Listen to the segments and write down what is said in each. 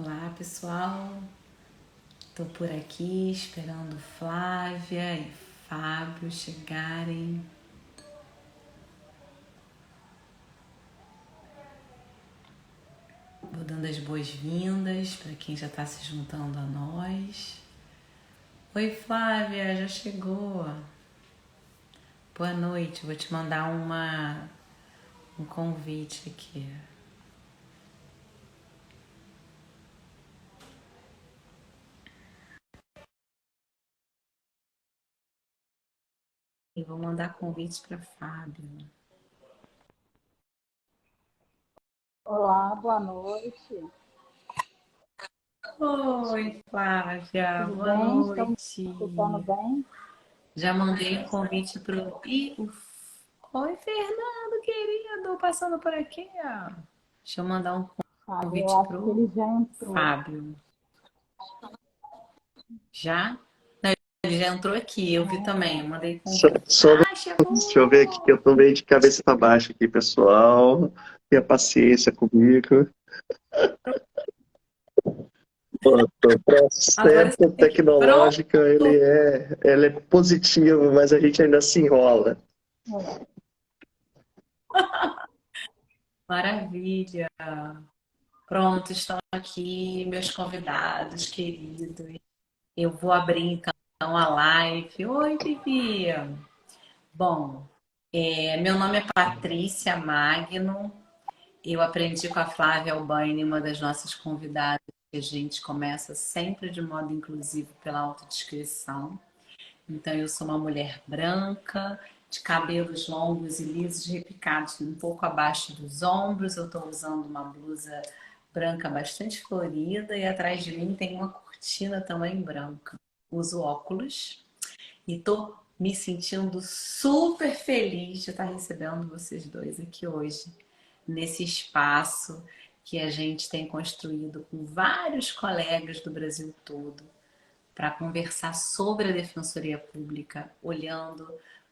Olá, pessoal. Estou por aqui esperando Flávia e Fábio chegarem. Vou dando as boas-vindas para quem já está se juntando a nós. Oi, Flávia, já chegou. Boa noite. Vou te mandar um convite aqui. E vou mandar convite para Fábio. Olá, boa noite. Oi, Flávia, Tudo boa bem? Estão me noite. escutando bem? Já mandei o convite pro. Oi, Fernando, querido, passando por aqui, ó. Deixa eu mandar um Fábio, eu convite acho que ele pro já entrou. Fábio. Já? Não, ele já entrou aqui, eu vi também. Eu mandei convite. Ah, Deixa eu ver aqui, que chegou! eu tô meio de cabeça para baixo aqui, pessoal. Tenha paciência comigo. Pô, o Agora processo sim. Pronto! tecnológico, ele é positivo, mas a gente ainda se enrola. Maravilha! Pronto, estão aqui meus convidados queridos. Eu vou abrir então a live. Oi, Vivi! Bom, meu nome é Patrícia Magno. Eu aprendi com a Flávia Albaine, uma das nossas convidadas, que a gente começa sempre de modo inclusivo pela autodescrição. Então, eu sou uma mulher branca, de cabelos longos e lisos repicados um pouco abaixo dos ombros. Eu estou usando uma blusa branca bastante florida e atrás de mim tem uma cortina também branca. Uso óculos e tô me sentindo super feliz de estar recebendo vocês dois aqui hoje, nesse espaço que a gente tem construído com vários colegas do Brasil todo, para conversar sobre a Defensoria Pública, olhando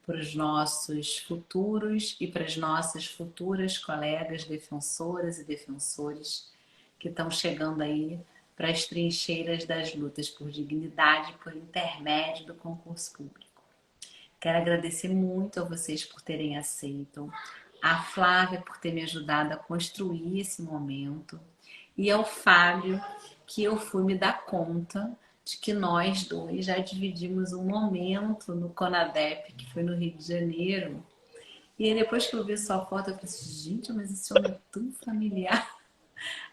para os nossos futuros e para as nossas futuras colegas defensoras e defensores que estão chegando aí para as trincheiras das lutas por dignidade por intermédio do concurso público. Quero agradecer muito a vocês por terem aceito, a Flávia por ter me ajudado a construir esse momento e ao Fábio que eu fui me dar conta de que nós dois já dividimos um momento no CONADEP, que foi no Rio de Janeiro. E aí, depois que eu vi sua foto, eu falei assim, gente, mas esse homem é tão familiar.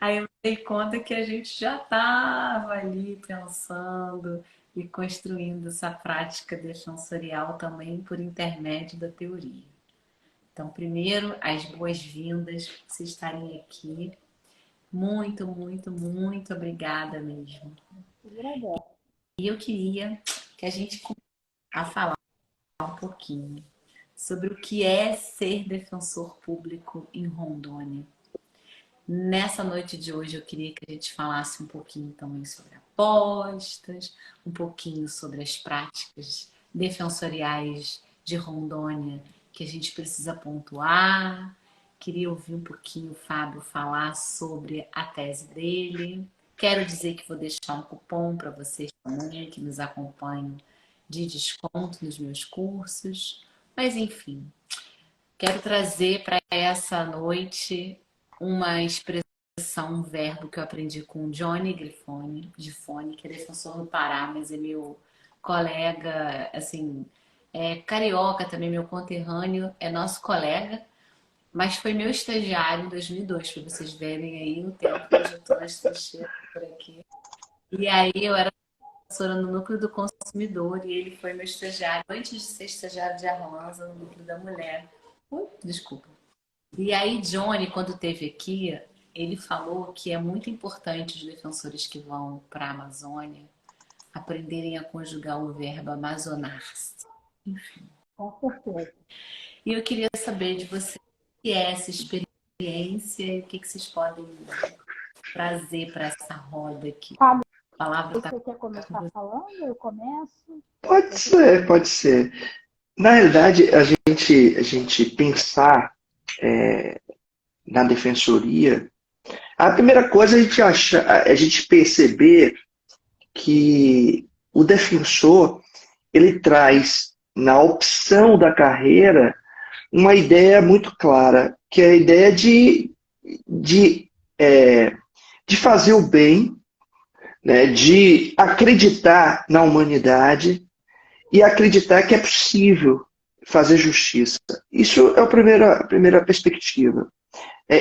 Aí eu me dei conta que a gente já estava ali pensando e construindo essa prática defensorial também por intermédio da teoria. Então, primeiro, as boas-vindas por vocês estarem aqui. Muito, muito, muito obrigada mesmo. Agradeço. E eu queria que a gente começasse a falar um pouquinho sobre o que é ser defensor público em Rondônia. Nessa noite de hoje eu queria que a gente falasse um pouquinho também sobre apostas, um pouquinho sobre as práticas defensoriais de Rondônia que a gente precisa pontuar. Queria ouvir um pouquinho o Fábio falar sobre a tese dele. Quero dizer que vou deixar um cupom para vocês também que nos acompanham de desconto nos meus cursos. Mas enfim, quero trazer para essa noite uma expressão, um verbo que eu aprendi com o Johnny Gifone, que é defensor no Pará, mas é meu colega, assim, carioca também, meu conterrâneo, é nosso colega, mas foi meu estagiário em 2002, para vocês verem aí o tempo que eu já estou nas trincheiras por aqui. E aí eu era professora no núcleo do consumidor e ele foi meu estagiário antes de ser estagiário de Arlanza no núcleo da mulher. Desculpa. E aí, Johnny, quando esteve aqui, ele falou que é muito importante os defensores que vão para a Amazônia aprenderem a conjugar o verbo amazonar-se. Com certeza. E eu queria saber de você o que é essa experiência e o que vocês podem trazer para essa roda aqui. Fábio, A palavra está você quer com começar você. falando? Eu começo? Pode ser, pode ser. Na realidade, a gente pensar na defensoria, A primeira coisa é a gente perceber que o defensor ele traz na opção da carreira uma ideia muito clara, que é a ideia de, é, de fazer o bem, né, de acreditar na humanidade e acreditar que é possível fazer justiça. Isso é a primeira perspectiva.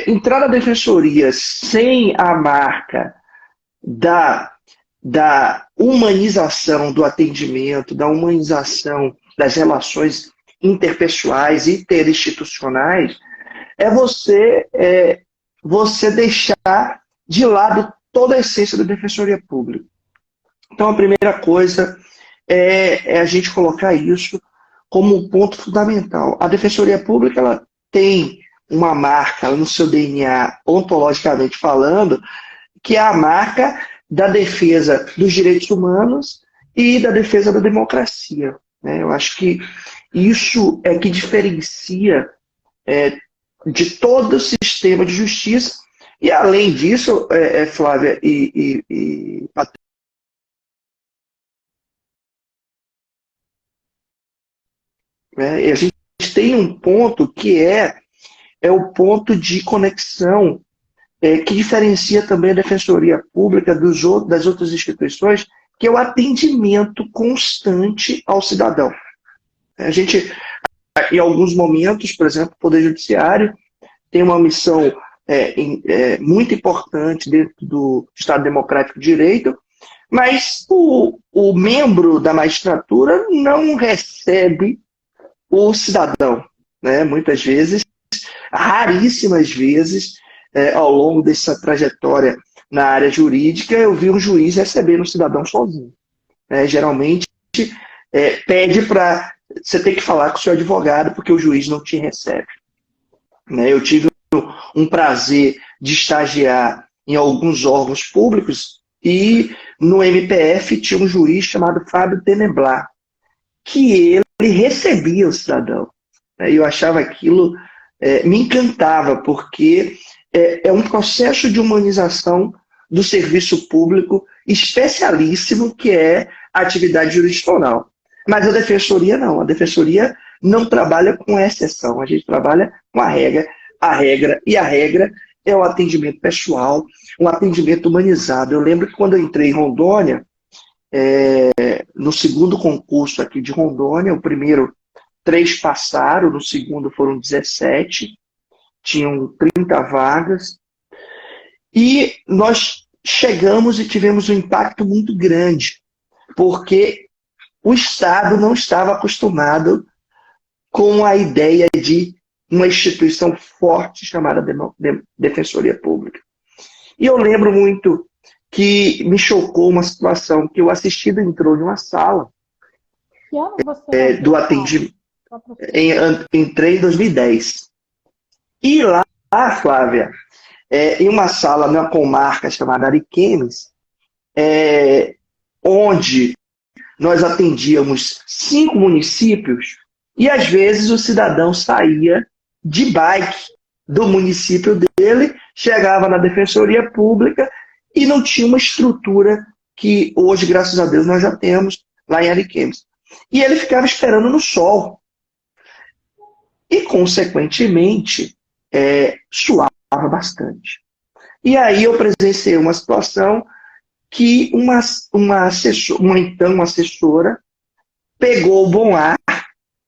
Entrar na defensoria sem a marca da humanização do atendimento, da humanização das relações interpessoais e interinstitucionais, você deixar de lado toda a essência da defensoria pública. Então, a primeira coisa é a gente colocar isso como um ponto fundamental. A defensoria pública ela tem uma marca no seu DNA, ontologicamente falando, que é a marca da defesa dos direitos humanos e da defesa da democracia. Né? Eu acho que isso é que diferencia de todo o sistema de justiça. E, além disso, Flávia e Patrícia, a gente tem um ponto que é o ponto de conexão que diferencia também a Defensoria Pública das outras instituições, que é o atendimento constante ao cidadão. A gente, em alguns momentos, por exemplo, o Poder Judiciário tem uma missão muito importante dentro do Estado Democrático de Direito, mas o membro da magistratura não recebe o cidadão. Né? Muitas vezes, raríssimas vezes, ao longo dessa trajetória na área jurídica, eu vi um juiz recebendo um cidadão sozinho. Geralmente, pede para você ter que falar com o seu advogado, porque o juiz não te recebe. Eu tive um prazer de estagiar em alguns órgãos públicos e no MPF tinha um juiz chamado Fábio Teneblar, que ele recebia o cidadão. Eu achava aquilo, me encantava, porque é um processo de humanização do serviço público especialíssimo, que é a atividade jurisdicional. Mas a defensoria não. A defensoria não trabalha com exceção. A gente trabalha com a regra. E a regra é o atendimento pessoal, um atendimento humanizado. Eu lembro que quando eu entrei em Rondônia, no segundo concurso aqui de Rondônia, o primeiro 3 passaram, no segundo foram 17, tinham 30 vagas, e nós chegamos e tivemos um impacto muito grande, porque o Estado não estava acostumado com a ideia de uma instituição forte chamada Defensoria Pública. E eu lembro muito que me chocou uma situação que o assistido entrou em uma sala Que ano você do atendimento. Entrei em 2010. E lá, Flávia, em uma sala numa comarca chamada Ariquemes, onde nós atendíamos 5 municípios, e às vezes o cidadão saía de bike do município dele, chegava na Defensoria Pública e não tinha uma estrutura que hoje, graças a Deus, nós já temos lá em Ariquemes. E ele ficava esperando no sol. E, consequentemente, suava bastante. E aí eu presenciei uma situação que uma assessora pegou o bom ar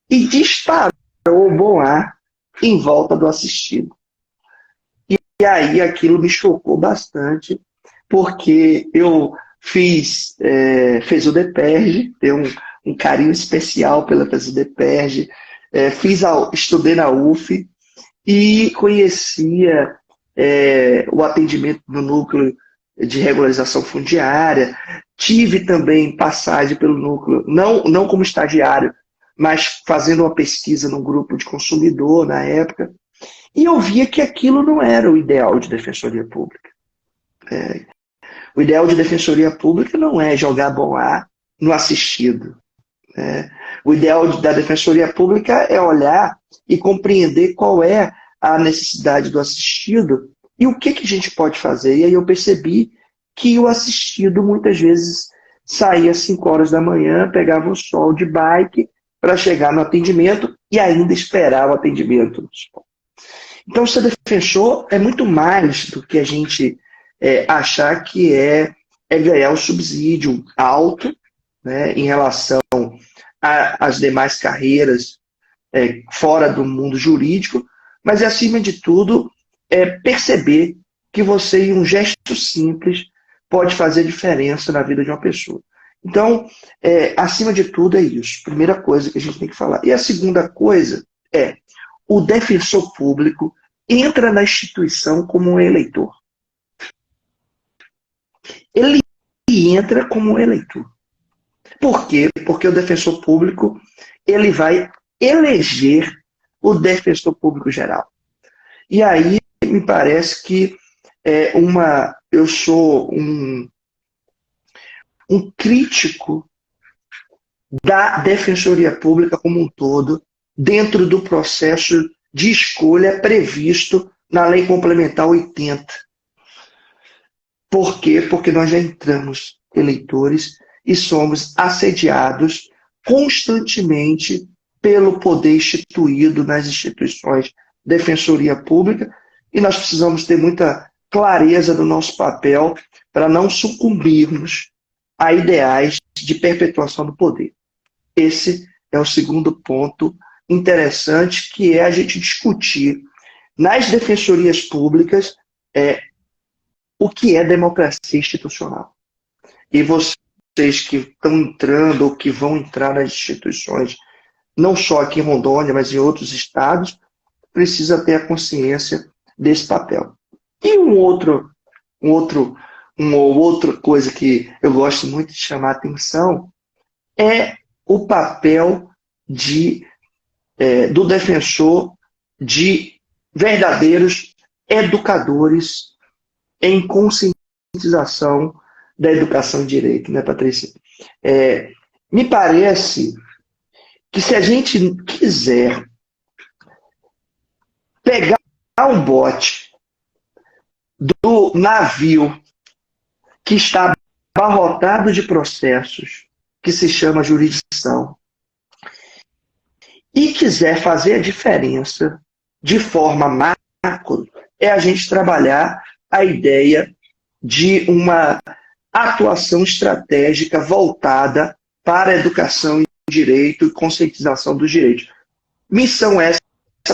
e disparou o bom ar em volta do assistido. E aí aquilo me chocou bastante, porque eu fiz o DPERJ, tenho um carinho especial pela DPERJ, estudei na UF e conhecia o atendimento no núcleo de regularização fundiária. Tive também passagem pelo núcleo, não como estagiário, mas fazendo uma pesquisa num grupo de consumidor na época. E eu via que aquilo não era o ideal de defensoria pública. O ideal de defensoria pública não é jogar bom ar no assistido. O ideal da defensoria pública é olhar e compreender qual é a necessidade do assistido E o que a gente pode fazer? E aí eu percebi que o assistido muitas vezes saía às 5 horas da manhã, pegava o sol de bike para chegar no atendimento e ainda esperar o atendimento. Então, ser defensor é muito mais do que a gente achar que é ganhar um subsídio alto, né, em relação às demais carreiras fora do mundo jurídico, mas, acima de tudo, perceber que você, em um gesto simples, pode fazer diferença na vida de uma pessoa. Então, acima de tudo, é isso. Primeira coisa que a gente tem que falar. E a segunda coisa é, o defensor público entra na instituição como um eleitor. Ele entra como um eleitor. Por quê? Porque o defensor público ele vai eleger o defensor público geral. E aí me parece que eu sou um crítico da defensoria pública como um todo, dentro do processo de escolha previsto na Lei Complementar 80. Por quê? Porque nós já entramos eleitores e somos assediados constantemente pelo poder instituído nas instituições de defensoria pública, e nós precisamos ter muita clareza do nosso papel para não sucumbirmos a ideais de perpetuação do poder. Esse é o segundo ponto interessante, que é a gente discutir nas defensorias públicas o que é democracia institucional. E vocês que estão entrando ou que vão entrar nas instituições, não só aqui em Rondônia, mas em outros estados, precisa ter a consciência desse papel. E uma outra coisa que eu gosto muito de chamar a atenção é o papel do defensor de verdadeiros educadores em conscientização da educação e direito, né, Patrícia? Me parece que, se a gente quiser pegar um bote do navio que está abarrotado de processos, que se chama jurisdição, e quiser fazer a diferença de forma macro, é a gente trabalhar a ideia de uma atuação estratégica voltada para a educação e direito e conscientização dos direitos. Missão essa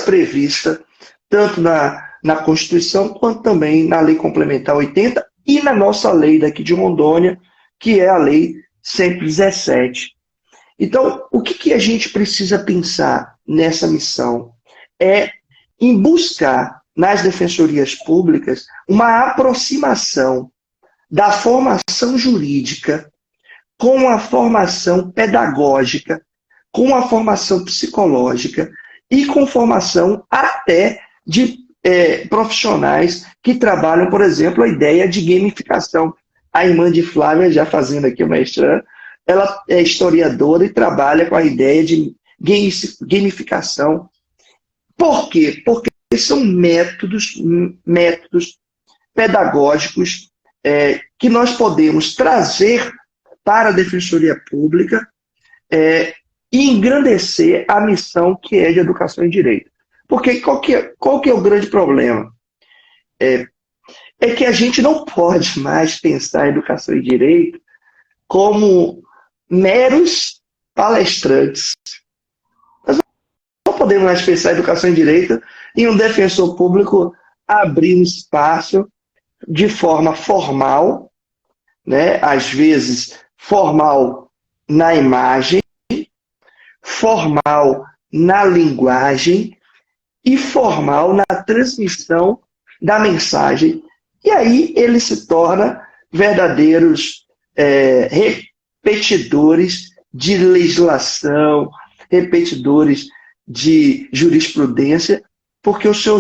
prevista tanto na Constituição quanto também na Lei Complementar 80 e na nossa lei daqui de Rondônia, que é a Lei 117. Então, o que a gente precisa pensar nessa missão? É em buscar nas defensorias públicas uma aproximação da formação jurídica com a formação pedagógica, com a formação psicológica e com formação até de profissionais que trabalham, por exemplo, a ideia de gamificação. A irmã de Flávia, já fazendo aqui uma extra, ela é historiadora e trabalha com a ideia de gamificação. Por quê? Porque são métodos pedagógicos que nós podemos trazer para a Defensoria Pública e engrandecer a missão que é de educação e direito. Porque qual que é o grande problema? É que a gente não pode mais pensar a educação e direito como meros palestrantes. Nós não podemos mais pensar a educação e direito em um defensor público abrir um espaço de forma formal, né? Às vezes formal na imagem, formal na linguagem e formal na transmissão da mensagem. E aí ele se torna verdadeiros repetidores de legislação, repetidores de jurisprudência, porque o seu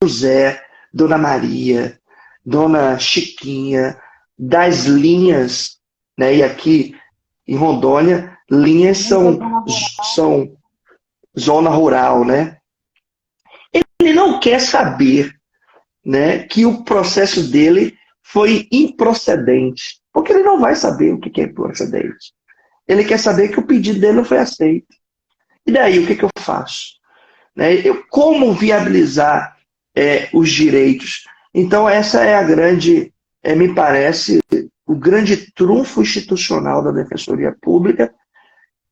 José, Dona Maria, Dona Chiquinha, das linhas, né, e aqui em Rondônia, linhas são zona rural, né? Ele não quer saber, né, que o processo dele foi improcedente. Porque ele não vai saber o que é improcedente. Ele quer saber que o pedido dele não foi aceito. E daí, o que eu faço? Né? Como viabilizar os direitos? Então, essa é a grande, me parece, o grande trunfo institucional da Defensoria Pública,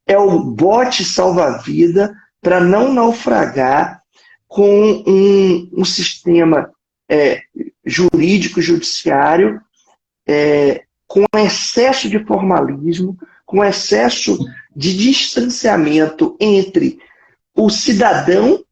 é o bote salva-vida para não naufragar com um sistema jurídico, judiciário, com excesso de formalismo, com excesso de distanciamento entre o cidadão,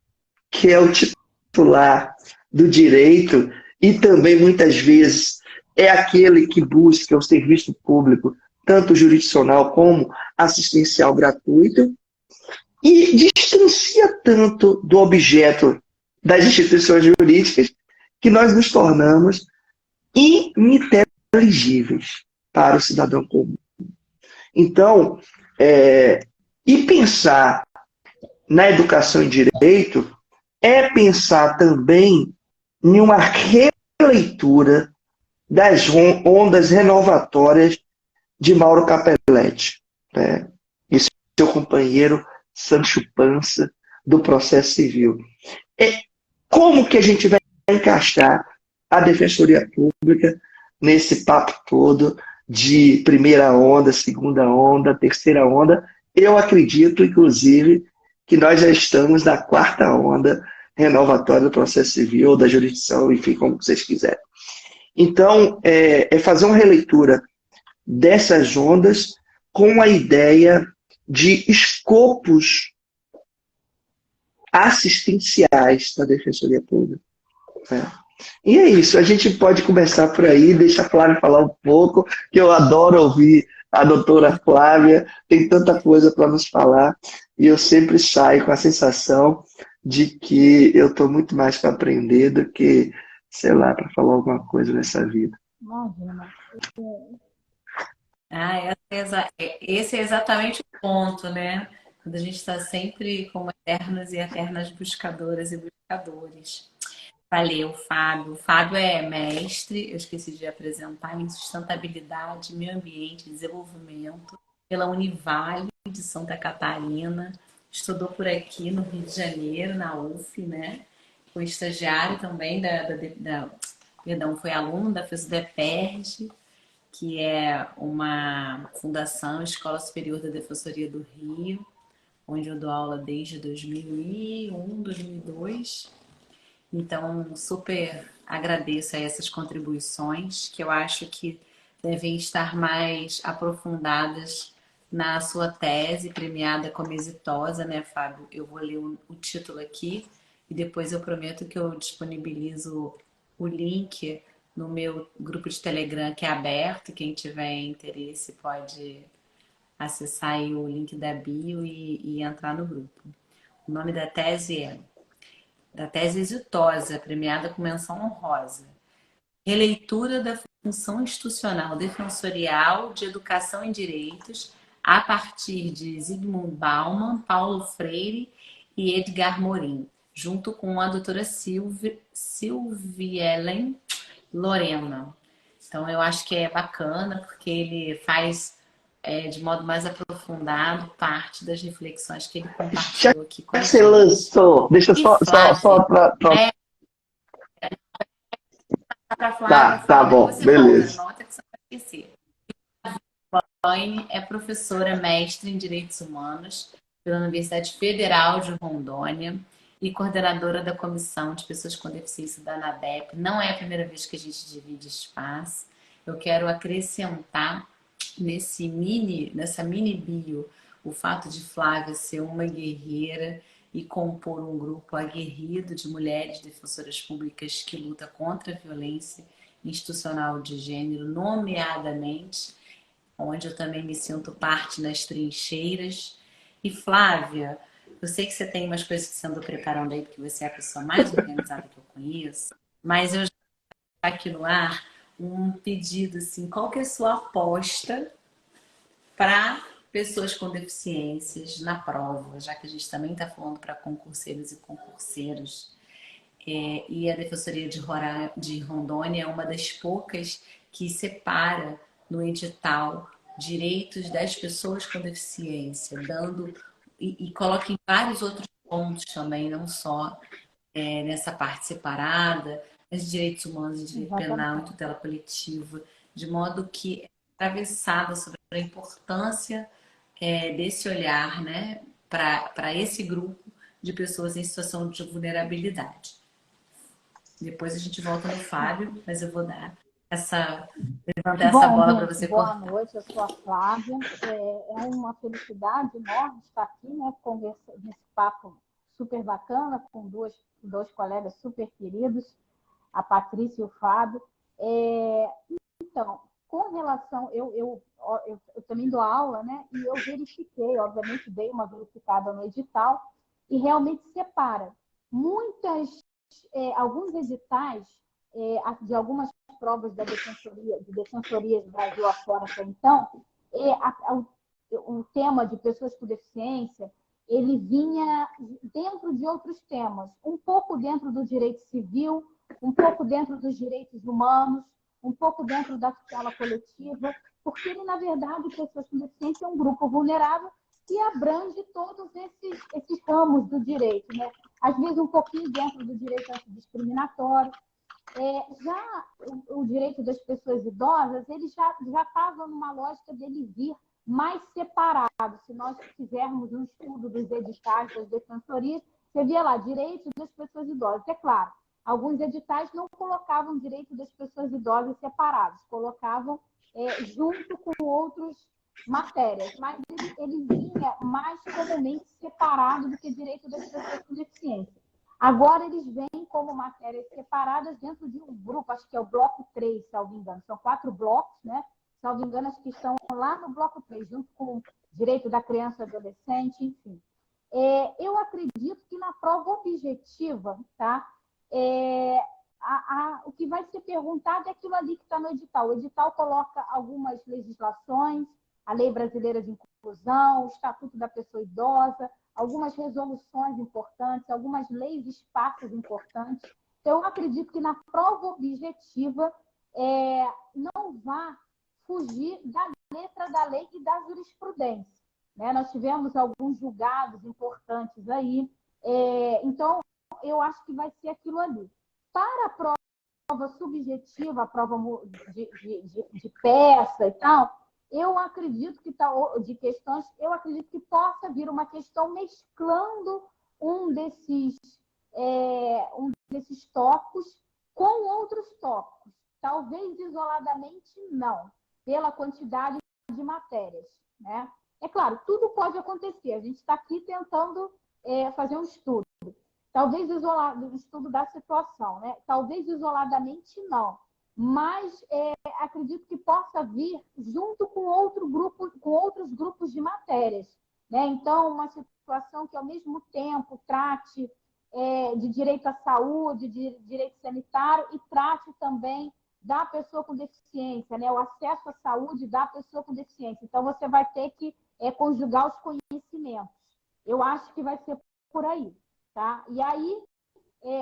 que é o titular do direito, e também, muitas vezes, é aquele que busca o serviço público, tanto jurisdicional como assistencial gratuito, e distancia tanto do objeto das instituições jurídicas que nós nos tornamos ininteligíveis para o cidadão comum. Então, e pensar na educação em direito é pensar também em uma releitura das ondas renovatórias de Mauro Capelletti, né? E seu companheiro Sancho Panza, do processo civil. Como que a gente vai encaixar a Defensoria Pública nesse papo todo de primeira onda, segunda onda, terceira onda? Eu acredito, inclusive, que nós já estamos na quarta onda renovatória do processo civil, ou da jurisdição, enfim, como vocês quiserem. Então, é fazer uma releitura dessas ondas com a ideia de escopos assistenciais da Defensoria Pública. Né? E é isso, a gente pode começar por aí, deixa a Flávia falar um pouco, que eu adoro ouvir a doutora Flávia, tem tanta coisa para nos falar, e eu sempre saio com a sensação de que eu estou muito mais para aprender do que, sei lá, para falar alguma coisa nessa vida. Imagina. Esse é exatamente o ponto, né? Quando a gente está sempre como eternos e eternas buscadoras e buscadores. Valeu, Fábio. O Fábio é mestre, eu esqueci de apresentar, em sustentabilidade, meio ambiente e desenvolvimento pela Univale de Santa Catarina. Estudou por aqui no Rio de Janeiro, na UF, né? Foi estagiário também perdão, foi aluno da FESUDEPERJ, que é uma fundação, Escola Superior da Defensoria do Rio, onde eu dou aula desde 2001, 2002. Então, super agradeço a essas contribuições, que eu acho que devem estar mais aprofundadas na sua tese, premiada como exitosa, né, Fábio? Eu vou ler o título aqui e depois eu prometo que eu disponibilizo o link no meu grupo de Telegram, que é aberto. Quem tiver interesse pode acessar aí o link da bio e entrar no grupo. O nome da tese exitosa, premiada com menção honrosa. Releitura da função institucional defensorial de educação em direitos a partir de Zygmunt Bauman, Paulo Freire e Edgar Morin, junto com a doutora Silvielen Lorena. Então, eu acho que é bacana, porque ele faz de modo mais aprofundado parte das reflexões que ele Já compartilhou aqui com que a você gente. lançou, deixa eu E só Flávia, para. para Flávia Tá falar, aí bom, você volta, beleza. anota que você vai esquecer. Elaine é professora mestre em Direitos Humanos pela Universidade Federal de Rondônia e coordenadora da Comissão de Pessoas com Deficiência da ANADEP. Não é a primeira vez que a gente divide espaço. Eu quero acrescentar nessa mini bio o fato de Flávia ser uma guerreira e compor um grupo aguerrido de mulheres defensoras públicas que luta contra a violência institucional de gênero, nomeadamente, onde eu também me sinto parte nas trincheiras. E Flávia, eu sei que você tem umas coisas que você andou preparando aí, porque você é a pessoa mais organizada que eu conheço, mas eu já aqui no ar um pedido assim, qual que é a sua aposta para pessoas com deficiências na prova, já que a gente também está falando para concurseiros e concurseiras. E a Defensoria de Rondônia é uma das poucas que separa no edital direitos das pessoas com deficiência, dando e coloca em vários outros pontos também, não só nessa parte separada, mas direitos humanos, direito penal e Exatamente. tutela coletiva, de modo que é atravessada sobre a importância desse olhar, né, para esse grupo de pessoas em situação de vulnerabilidade. Depois a gente volta no Fábio, mas eu vou levantar essa Bom, bola para gente, você boa cortar. noite. Eu sou a Flávia. É uma felicidade enorme estar aqui, né, nesse papo super bacana com dois colegas super queridos, a Patrícia e o Fábio. Então, com relação, eu também dou aula, né? E eu verifiquei, obviamente, dei uma verificada no edital e realmente separa. Alguns editais de algumas provas da de defensorias do Brasil afora até então, o tema de pessoas com deficiência, ele vinha dentro de outros temas, um pouco dentro do direito civil, um pouco dentro dos direitos humanos, um pouco dentro da tutela coletiva, porque ele, na verdade, pessoas com deficiência é um grupo vulnerável que abrange todos esses ramos do direito, né? Às vezes um pouquinho dentro do direito antidiscriminatório. Já o direito das pessoas idosas, ele já estava numa lógica dele vir mais separado. Se nós fizermos um estudo dos editais das defensorias, você via lá, direitos das pessoas idosas. É claro, alguns editais não colocavam direito das pessoas idosas separados, colocavam junto com outras matérias, mas ele vinha mais comumente separado do que direito das pessoas com deficiência. Agora eles vêm como matérias separadas dentro de um grupo, acho que é o bloco 3, salvo engano. São 4 blocos, né? Salvo engano, acho que estão lá no bloco 3, junto com o direito da criança e adolescente, enfim. Eu acredito que na prova objetiva, tá? O que vai ser perguntado é aquilo ali que está no edital. O edital coloca algumas legislações, a Lei Brasileira de Inclusão, o Estatuto da Pessoa Idosa, algumas resoluções importantes, algumas leis espaços importantes. Então, eu acredito que na prova objetiva não vá fugir da letra da lei e da jurisprudência. Né? Nós tivemos alguns julgados importantes aí. Então, eu acho que vai ser aquilo ali. Para a prova subjetiva, a prova de peça e tal, eu acredito que de questões, eu acredito que possa vir uma questão mesclando um desses tópicos com outros tópicos. Talvez isoladamente não, pela quantidade de matérias. Né? É claro, tudo pode acontecer. A gente está aqui tentando fazer um estudo. Talvez isolado, o estudo da situação, né? Talvez isoladamente não. Mas acredito que possa vir junto com outros grupos de matérias. Né? Então, uma situação que, ao mesmo tempo, trate de direito à saúde, de direito sanitário e trate também da pessoa com deficiência, né? O acesso à saúde da pessoa com deficiência. Então, você vai ter que conjugar os conhecimentos. Eu acho que vai ser por aí. Tá? E aí,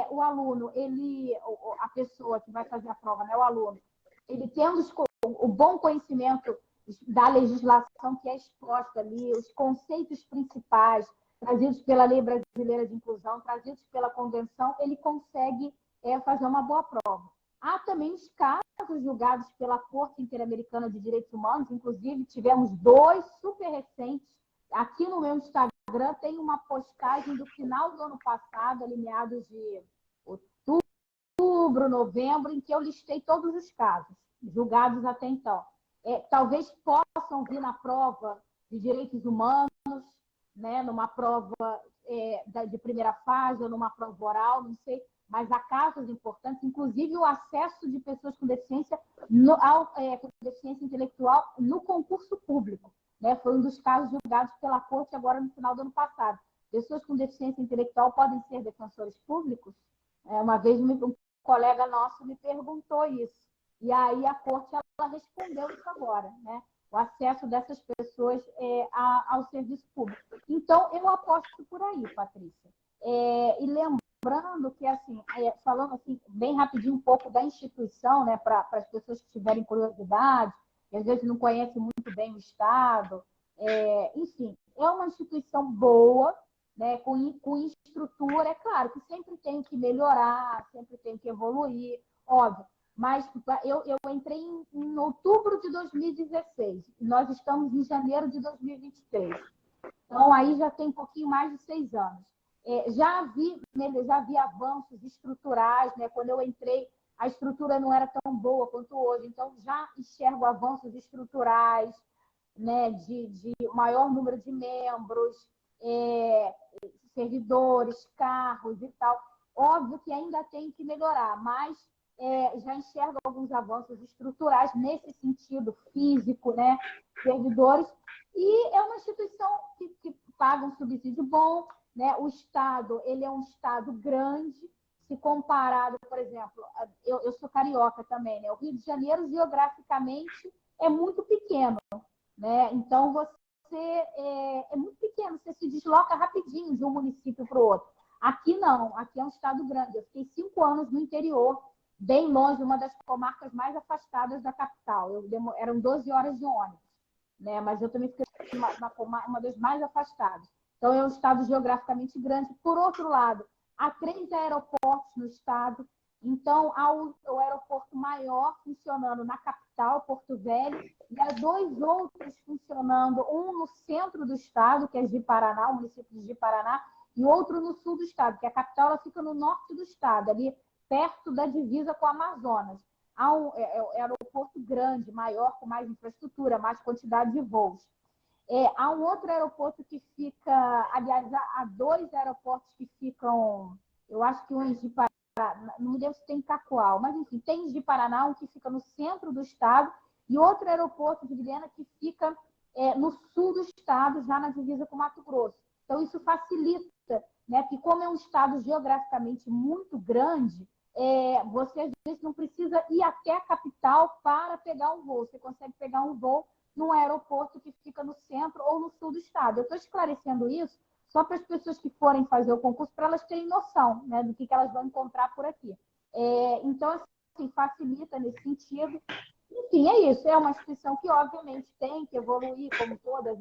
o aluno, a pessoa que vai fazer a prova, né, o aluno, ele tendo o bom conhecimento da legislação que é exposta ali, os conceitos principais trazidos pela Lei Brasileira de Inclusão, trazidos pela Convenção, ele consegue fazer uma boa prova. Há também os casos julgados pela Corte Interamericana de Direitos Humanos, inclusive tivemos 2 super recentes. Aqui no meu Instagram tem uma postagem do final do ano passado, ali meados de outubro, novembro, em que eu listei todos os casos julgados até então. Talvez possam vir na prova de direitos humanos, né, numa prova de primeira fase ou numa prova oral, não sei, mas há casos importantes, inclusive o acesso de pessoas com deficiência, com deficiência intelectual no concurso público. Né? Foi um dos casos julgados pela Corte agora no final do ano passado. Pessoas com deficiência intelectual podem ser defensores públicos? Uma vez um colega nosso me perguntou isso. E aí a Corte ela respondeu isso agora, né? O acesso dessas pessoas ao serviço público. Então, eu aposto por aí, Patrícia. E lembrando lembrando que, assim, falando assim, bem rapidinho um pouco da instituição, né, para as pessoas que tiverem curiosidade, e às vezes não conhecem muito bem o Estado, enfim, é uma instituição boa, né, com estrutura, é claro que sempre tem que melhorar, sempre tem que evoluir, óbvio, mas eu entrei em outubro de 2016, e nós estamos em janeiro de 2023. Então, aí já tem um pouquinho mais de 6 anos. Já vi avanços estruturais, né? Quando eu entrei, a estrutura não era tão boa quanto hoje, então já enxergo avanços estruturais, né? De maior número de membros, servidores, carros e tal. Óbvio que ainda tem que melhorar, mas já enxergo alguns avanços estruturais nesse sentido físico, né? Servidores. E é uma instituição que paga um subsídio bom, né? O Estado, ele é um Estado grande, se comparado, por exemplo, eu sou carioca também, né? O Rio de Janeiro, geograficamente, é muito pequeno, né? Então, você é muito pequeno, você se desloca rapidinho de um município para o outro. Aqui não, aqui é um estado grande. Eu fiquei 5 anos no interior, bem longe, uma das comarcas mais afastadas da capital. Eram 12 horas de ônibus, né? Mas eu também fiquei uma das mais afastadas. Então, é um estado geograficamente grande. Por outro lado, há 3 aeroportos no estado. Então, há o aeroporto maior funcionando na capital, Porto Velho, e há 2 outros funcionando, um no centro do estado, que é Ji-Paraná, o município de Ji-Paraná, e outro no sul do estado, que a capital ela fica no norte do estado, ali perto da divisa com o Amazonas. Há um aeroporto grande, maior, com mais infraestrutura, mais quantidade de voos. Há um outro aeroporto que fica, aliás, há 2 aeroportos que ficam, eu acho que um em Ji-Paraná, não me lembro se tem em Cacoal, mas enfim, tem em Ji-Paraná, um que fica no centro do estado, e outro aeroporto de Vilhena que fica no sul do estado, já na divisa com Mato Grosso. Então, isso facilita, né? Porque como é um estado geograficamente muito grande, você às vezes não precisa ir até a capital para pegar um voo. Você consegue pegar um voo num aeroporto que fica no centro ou no sul do estado. Eu estou esclarecendo isso só para as pessoas que forem fazer o concurso, para elas terem noção, né, do que elas vão encontrar por aqui. Então, assim, facilita nesse sentido. Enfim, é isso. É uma instituição que, obviamente, tem que evoluir, como todas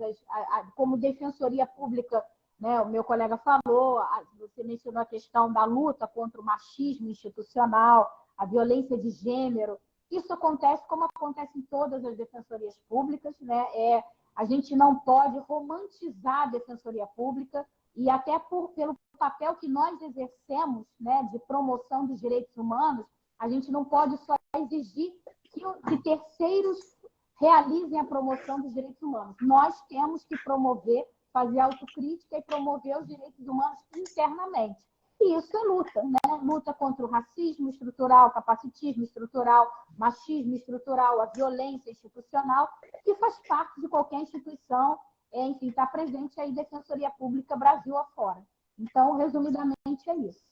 como defensoria pública, né? O meu colega falou, você mencionou a questão da luta contra o machismo institucional, a violência de gênero. Isso acontece como acontece em todas as defensorias públicas, né? A gente não pode romantizar a defensoria pública e até pelo papel que nós exercemos, né, de promoção dos direitos humanos, a gente não pode só exigir que terceiros realizem a promoção dos direitos humanos. Nós temos que promover, fazer autocrítica e promover os direitos humanos internamente. E isso é luta, né? Luta contra o racismo estrutural, capacitismo estrutural, machismo estrutural, a violência institucional, que faz parte de qualquer instituição, enfim, está presente aí Defensoria Pública Brasil afora. Então, resumidamente, é isso.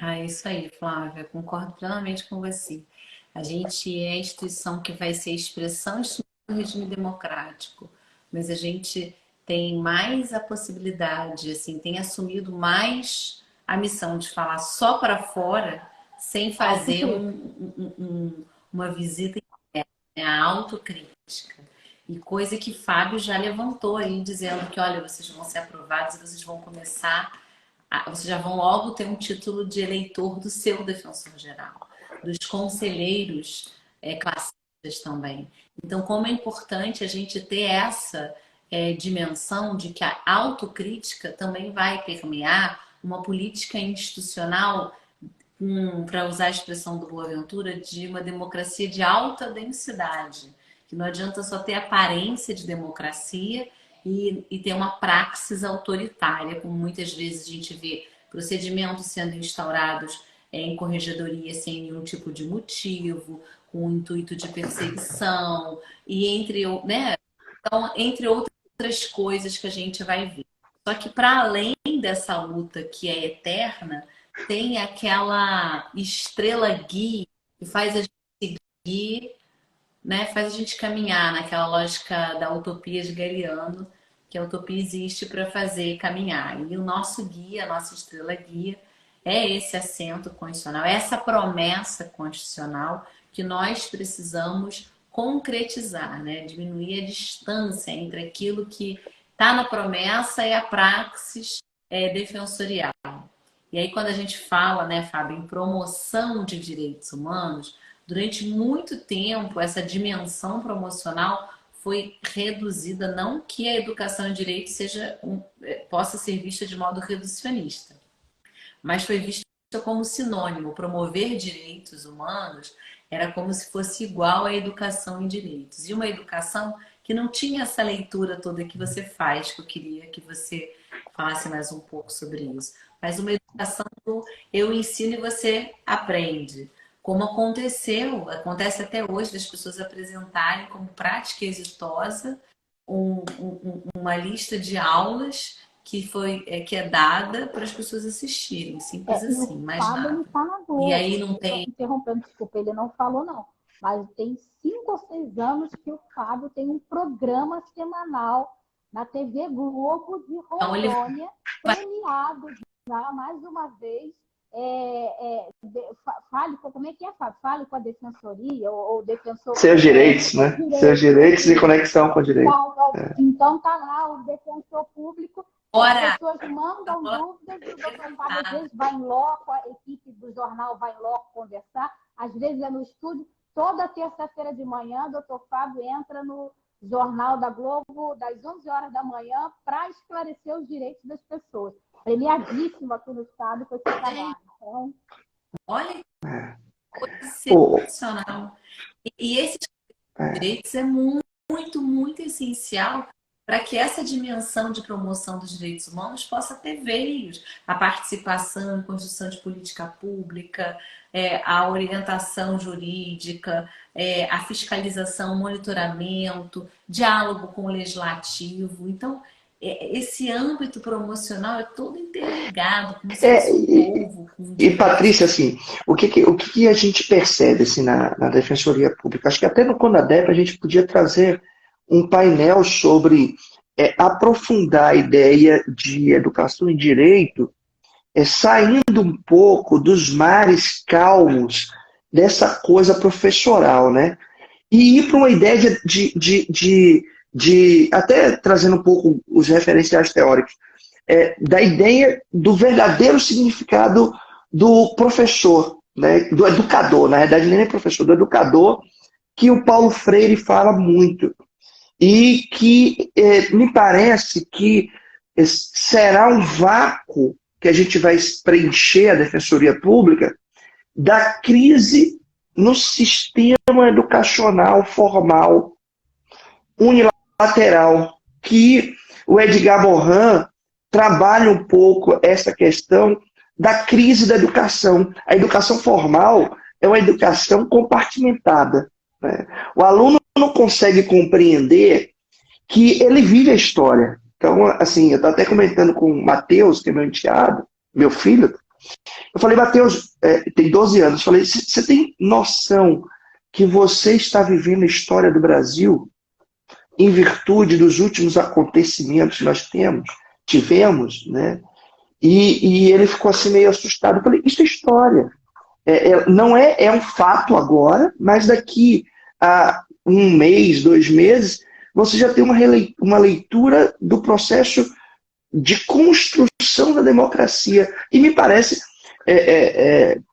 É isso aí, Flávia, concordo plenamente com você. A gente é a instituição que vai ser a expressão do regime democrático, mas a gente tem mais a possibilidade, assim, tem assumido mais a missão de falar só para fora, sem fazer uma visita interna, né, a autocrítica. E coisa que Fábio já levantou aí, dizendo que, olha, vocês vão ser aprovados e vocês vão começar vocês já vão logo ter um título de eleitor do seu defensor geral, dos conselheiros classistas também. Então, como é importante a gente ter essa dimensão de que a autocrítica também vai permear uma política institucional, para usar a expressão do Boaventura, de uma democracia de alta densidade, que não adianta só ter aparência de democracia e ter uma praxis autoritária, como muitas vezes a gente vê procedimentos sendo instaurados em corregedoria sem nenhum tipo de motivo, com o intuito de perseguição, e né? Então, entre outras coisas que a gente vai ver. Só que para além dessa luta que é eterna, tem aquela estrela guia que faz a gente seguir, né? Faz a gente caminhar naquela lógica da utopia de Galeano, que a utopia existe para fazer caminhar. E o nosso guia, a nossa estrela guia, é esse assento constitucional, essa promessa constitucional que nós precisamos concretizar, né? Diminuir a distância entre aquilo que está na promessa e a praxis defensorial. E aí, quando a gente fala, né, Fábio, em promoção de direitos humanos, durante muito tempo essa dimensão promocional foi reduzida, não que a educação em direito possa ser vista de modo reducionista, mas foi vista como sinônimo. Promover direitos humanos era como se fosse igual à educação em direitos. E uma educação que não tinha essa leitura toda que você faz, que eu queria que você falasse mais um pouco sobre isso. Mas uma educação do eu ensino e você aprende. Como acontece até hoje, das pessoas apresentarem como prática exitosa uma lista de aulas que é dada para as pessoas assistirem, simples assim, mais Ele nada. está na Globo. E aí não tem. Interrompendo, desculpa, ele não falou, não. Mas tem 5 ou 6 anos que o Fábio tem um programa semanal na TV Globo de Rondônia, premiado já, mais uma vez. Fale, como é que é, Fábio? Fale com a defensoria ou defensor. Seus direitos, né? Seus direitos e conexão com o direito. Então tá lá o defensor público. As pessoas mandam dúvidas e o doutor Fábio às vezes vai em loco, a equipe do jornal vai em loco conversar, às vezes é no estúdio. Toda terça-feira de manhã, o doutor Fábio entra no Jornal da Globo, das 11 horas da manhã, para esclarecer os direitos das pessoas. Premiadíssimo aqui no estado com esse trabalho. Então... Olha que coisa sensacional. E esses direitos é muito, muito essencial para que essa dimensão de promoção dos direitos humanos possa ter veios. A participação, a construção de política pública, a orientação jurídica, a fiscalização, monitoramento, diálogo com o legislativo. Então, esse âmbito promocional é todo interligado com o povo. E, Patrícia, assim, o que a gente percebe assim, na Defensoria Pública? Acho que até no CONADEP a gente podia trazer um painel sobre aprofundar a ideia de educação em direito, saindo um pouco dos mares calmos dessa coisa professoral, né? E ir para uma ideia de até trazendo um pouco os referenciais teóricos, da ideia do verdadeiro significado do professor, né? Do educador, na verdade nem é professor, do educador, que o Paulo Freire fala muito. E que me parece que será um vácuo que a gente vai preencher a Defensoria Pública da crise no sistema educacional formal unilateral, que o Edgar Morin trabalha um pouco essa questão da crise da educação. A educação formal é uma educação compartimentada, né? O aluno não consegue compreender que ele vive a história. Então, assim, eu estou até comentando com o Matheus, que é meu enteado, meu filho. Eu falei, Matheus, tem 12 anos. Eu falei, você tem noção que você está vivendo a história do Brasil em virtude dos últimos acontecimentos que nós tivemos, né? E ele ficou assim meio assustado. Eu falei, isso é história. Não é um fato agora, mas daqui a 1 mês, 2 meses, você já tem uma leitura do processo de construção da democracia. E me parece,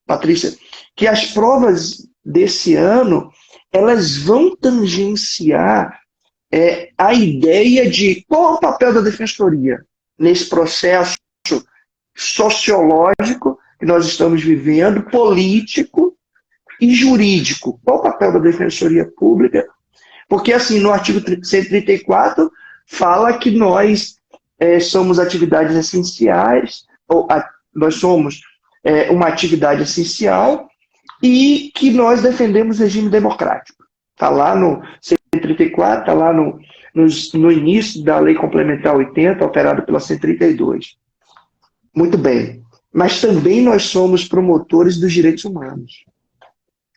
Patrícia, que as provas desse ano, elas vão tangenciar a ideia de qual é o papel da Defensoria nesse processo sociológico que nós estamos vivendo, político e jurídico. Qual o papel da Defensoria Pública? Porque, assim, no artigo 134, fala que nós somos atividades essenciais, nós somos uma atividade essencial e que nós defendemos o regime democrático. Está lá no 134, está lá no início da Lei Complementar 80, alterada pela 132. Muito bem. Mas também nós somos promotores dos direitos humanos.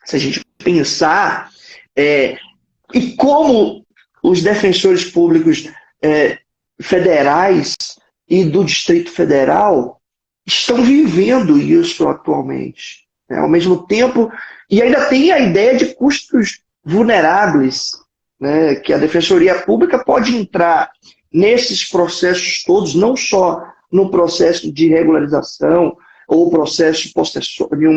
Se a gente pensar, e como os defensores públicos federais e do Distrito Federal estão vivendo isso atualmente, né? Ao mesmo tempo, e ainda tem a ideia de custos vulneráveis, né? Que a Defensoria Pública pode entrar nesses processos todos, não só no processo de regularização ou processo possessório,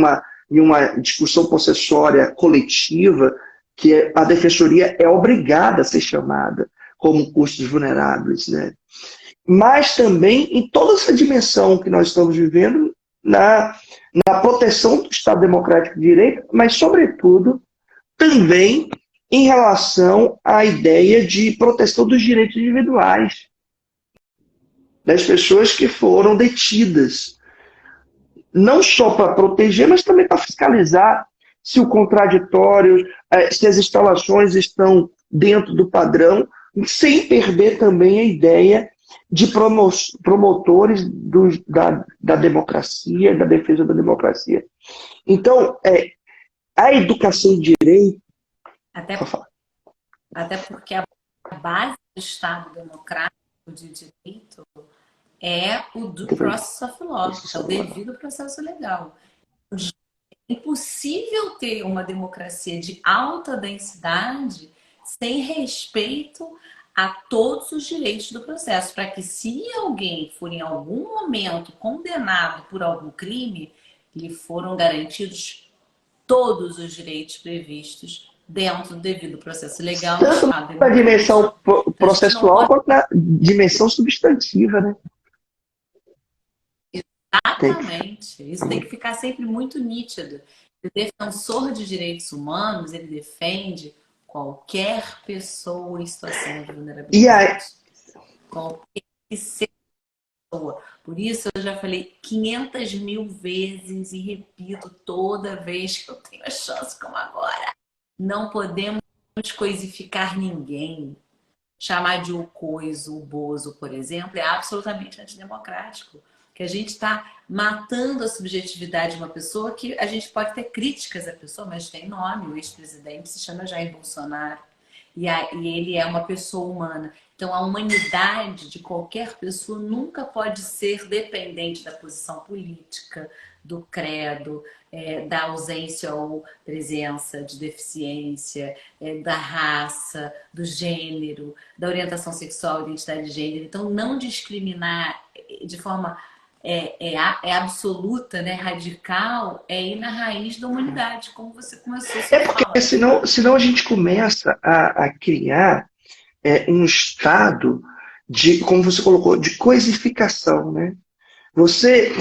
em uma discussão possessória coletiva, que a Defensoria é obrigada a ser chamada como custos vulneráveis, né? Mas também em toda essa dimensão que nós estamos vivendo na proteção do Estado Democrático de Direito, mas, sobretudo, também em relação à ideia de proteção dos direitos individuais das pessoas que foram detidas, não só para proteger, mas também para fiscalizar se o contraditório, se as instalações estão dentro do padrão, sem perder também a ideia de promotores da democracia, da defesa da democracia. Então, a educação de direito... Até porque a base do Estado democrático de direito é o due process of law, é o devido processo legal. É impossível ter uma democracia de alta densidade sem respeito a todos os direitos do processo, para que, se alguém for em algum momento condenado por algum crime, lhe foram garantidos todos os direitos previstos dentro do devido processo legal. Tanto na dimensão processual quanto na dimensão substantiva, né? Exatamente. Isso tem que ficar sempre muito nítido. O defensor de direitos humanos, ele defende qualquer pessoa em situação de vulnerabilidade. E aí... Qualquer pessoa. Por isso eu já falei 500 mil vezes e repito toda vez que eu tenho a chance, como agora. Não podemos coisificar ninguém. Chamar de o coiso, o bozo, por exemplo, é absolutamente antidemocrático. Que a gente está matando a subjetividade de uma pessoa que a gente pode ter críticas à pessoa, mas tem nome. O ex-presidente se chama Jair Bolsonaro e ele é uma pessoa humana. Então, a humanidade de qualquer pessoa nunca pode ser dependente da posição política, do credo, da ausência ou presença de deficiência, da raça, do gênero, da orientação sexual, identidade de gênero. Então, não discriminar de forma absoluta, né, radical, é ir na raiz da humanidade, como você começou a falar. Porque senão a gente começa a criar um estado de, como você colocou, de coisificação, né? Você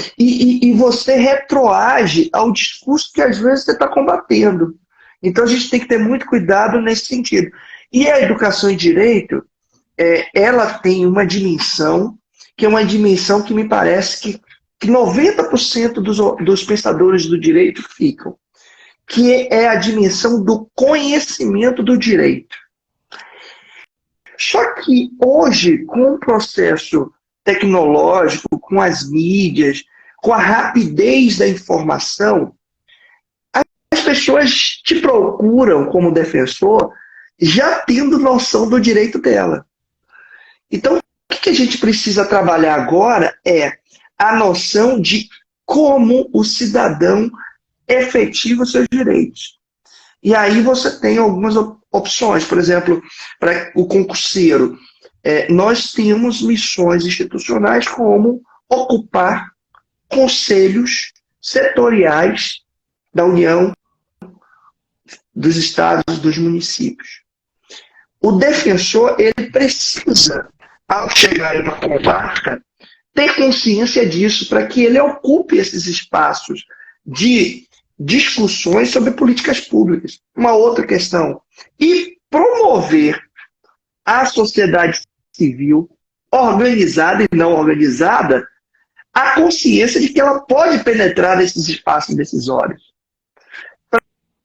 retroage ao discurso que às vezes você está combatendo. Então a gente tem que ter muito cuidado nesse sentido. E a educação em direito, ela tem uma dimensão que é uma dimensão que me parece que 90% dos pensadores do direito ficam, que é a dimensão do conhecimento do direito. Só que hoje, com o processo tecnológico, com as mídias, com a rapidez da informação, as pessoas te procuram como defensor já tendo noção do direito dela. Então, o que a gente precisa trabalhar agora é a noção de como o cidadão efetiva os seus direitos. E aí você tem algumas opções. Por exemplo, para o concurseiro, nós temos missões institucionais como ocupar conselhos setoriais da União, dos estados, dos municípios. O defensor, ele precisa, ao chegar em uma comarca, ter consciência disso para que ele ocupe esses espaços de discussões sobre políticas públicas. Uma outra questão. E promover a sociedade civil, organizada e não organizada, a consciência de que ela pode penetrar nesses espaços decisórios.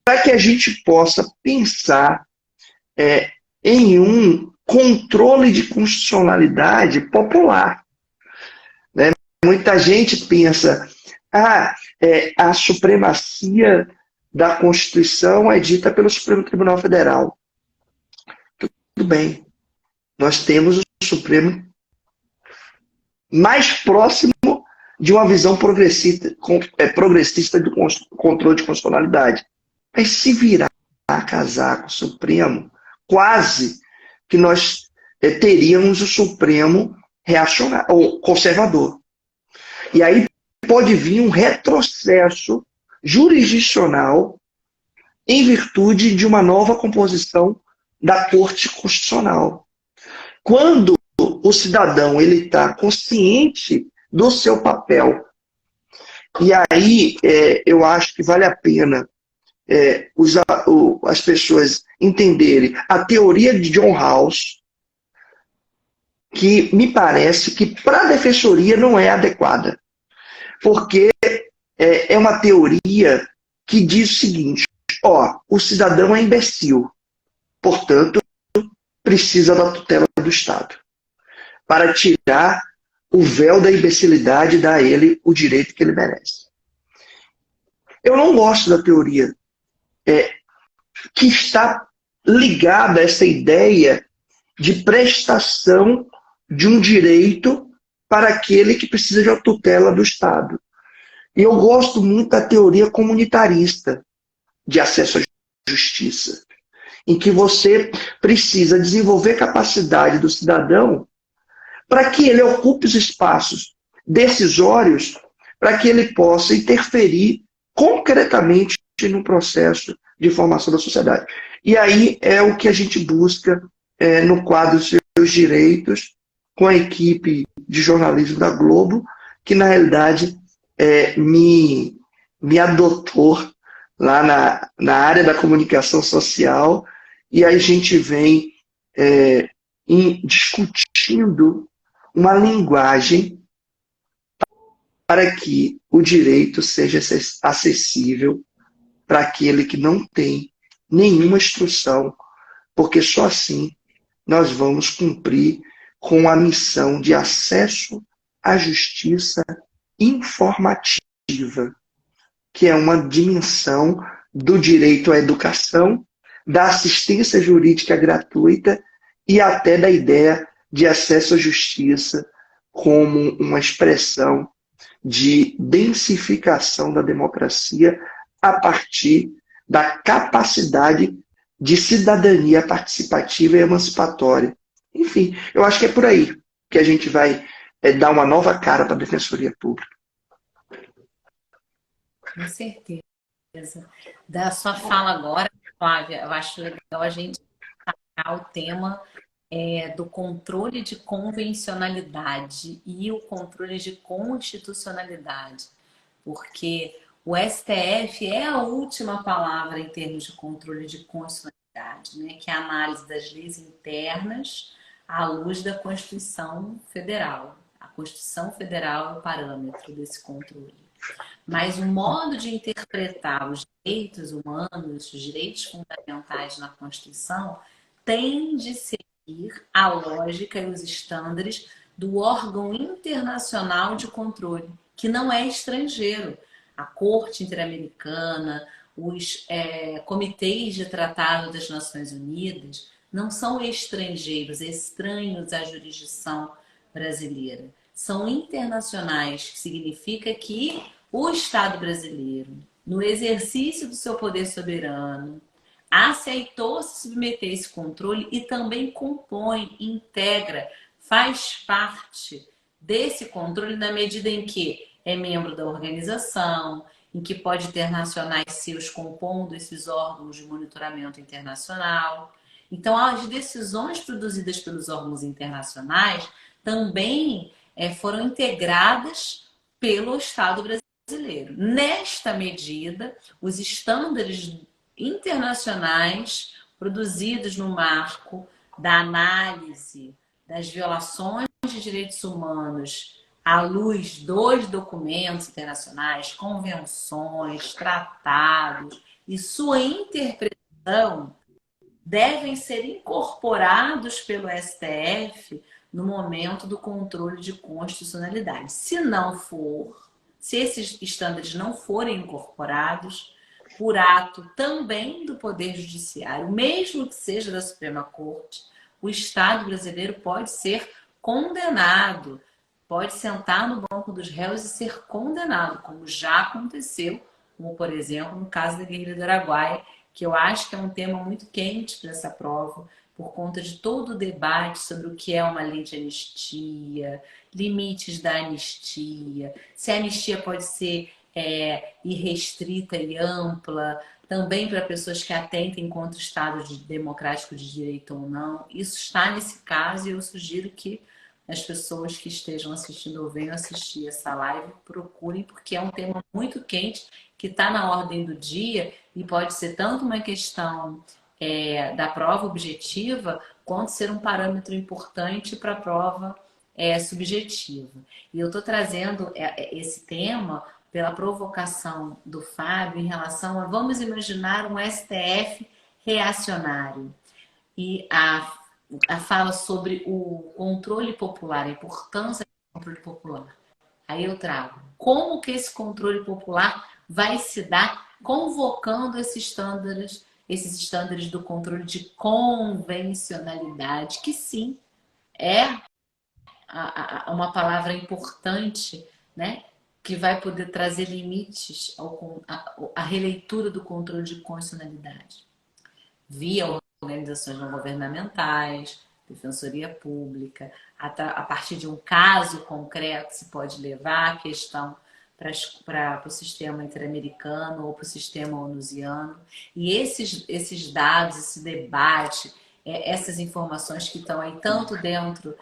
Para que a gente possa pensar em um controle de constitucionalidade popular. Né? Muita gente pensa, a supremacia da Constituição é dita pelo Supremo Tribunal Federal. Tudo bem. Nós temos o Supremo mais próximo de uma visão progressista do controle de constitucionalidade. Mas se virar a casaco Supremo, quase que nós teríamos o Supremo reacionário, ou conservador. E aí pode vir um retrocesso jurisdicional em virtude de uma nova composição da Corte Constitucional. Quando o cidadão ele está consciente do seu papel, e aí eu acho que vale a pena as pessoas entenderem a teoria de John Rawls, que me parece que para a defensoria não é adequada, porque é uma teoria que diz o seguinte: o cidadão é imbecil, portanto, precisa da tutela do Estado, para tirar o véu da imbecilidade e dar a ele o direito que ele merece. Eu não gosto da teoria que está ligada a essa ideia de prestação de um direito para aquele que precisa de uma tutela do Estado. E eu gosto muito da teoria comunitarista de acesso à justiça, em que você precisa desenvolver capacidade do cidadão para que ele ocupe os espaços decisórios, para que ele possa interferir concretamente no processo de formação da sociedade. E aí é o que a gente busca no quadro Seus Direitos, com a equipe de jornalismo da Globo, que na realidade me adotou lá na área da comunicação social, e aí a gente vem discutindo uma linguagem para que o direito seja acessível para aquele que não tem nenhuma instrução, porque só assim nós vamos cumprir com a missão de acesso à justiça informativa, que é uma dimensão do direito à educação, da assistência jurídica gratuita e até da ideia de acesso à justiça como uma expressão de densificação da democracia a partir da capacidade de cidadania participativa e emancipatória. Enfim, eu acho que é por aí que a gente vai dar uma nova cara para a Defensoria Pública. Com certeza. Da sua fala agora, Flávia, eu acho legal a gente destacar o tema do controle de convencionalidade e o controle de constitucionalidade, porque o STF é a última palavra em termos de controle de constitucionalidade, né? Que é a análise das leis internas à luz da Constituição Federal. A Constituição Federal é o parâmetro desse controle. Mas o modo de interpretar os direitos humanos, os direitos fundamentais na Constituição, tem de seguir a lógica e os estándares do órgão internacional de controle, que não é estrangeiro. A Corte Interamericana, os comitês de tratado das Nações Unidas, não são estrangeiros, estranhos à jurisdição brasileira. São internacionais, que significa que o Estado brasileiro, no exercício do seu poder soberano, aceitou se submeter a esse controle e também compõe, integra, faz parte desse controle na medida em que é membro da organização, em que pode ter nacionais seus compondo esses órgãos de monitoramento internacional. Então, as decisões produzidas pelos órgãos internacionais também foram integradas pelo Estado brasileiro. Nesta medida, os estándares internacionais produzidos no marco da análise das violações de direitos humanos à luz dos documentos internacionais, convenções, tratados e sua interpretação devem ser incorporados pelo STF no momento do controle de constitucionalidade. Se esses estándares não forem incorporados, por ato também do Poder Judiciário, mesmo que seja da Suprema Corte, o Estado brasileiro pode ser condenado pode sentar no banco dos réus e ser condenado, como já aconteceu, como por exemplo no caso da Guerrilha do Araguaia, que eu acho que é um tema muito quente para essa prova, por conta de todo o debate sobre o que é uma lei de anistia, limites da anistia, se a anistia pode ser irrestrita e ampla, também para pessoas que atentem contra o Estado democrático de direito ou não. Isso está nesse caso e eu sugiro que as pessoas que estejam assistindo ou venham assistir essa live procurem, porque é um tema muito quente que está na ordem do dia e pode ser tanto uma questão da prova objetiva, quanto ser um parâmetro importante para a prova subjetiva. E eu estou trazendo esse tema pela provocação do Fábio em relação a, vamos imaginar um STF reacionário. E a fala sobre o controle popular, a importância do controle popular. Aí eu trago como que esse controle popular vai se dar convocando esses estándares do controle de convencionalidade, que sim, é uma palavra importante, né? Que vai poder trazer limites à releitura do controle de constitucionalidade, via organizações não governamentais, defensoria pública, a partir de um caso concreto se pode levar a questão para o sistema interamericano ou para o sistema onusiano. E esses dados, esse debate, essas informações que estão aí tanto dentro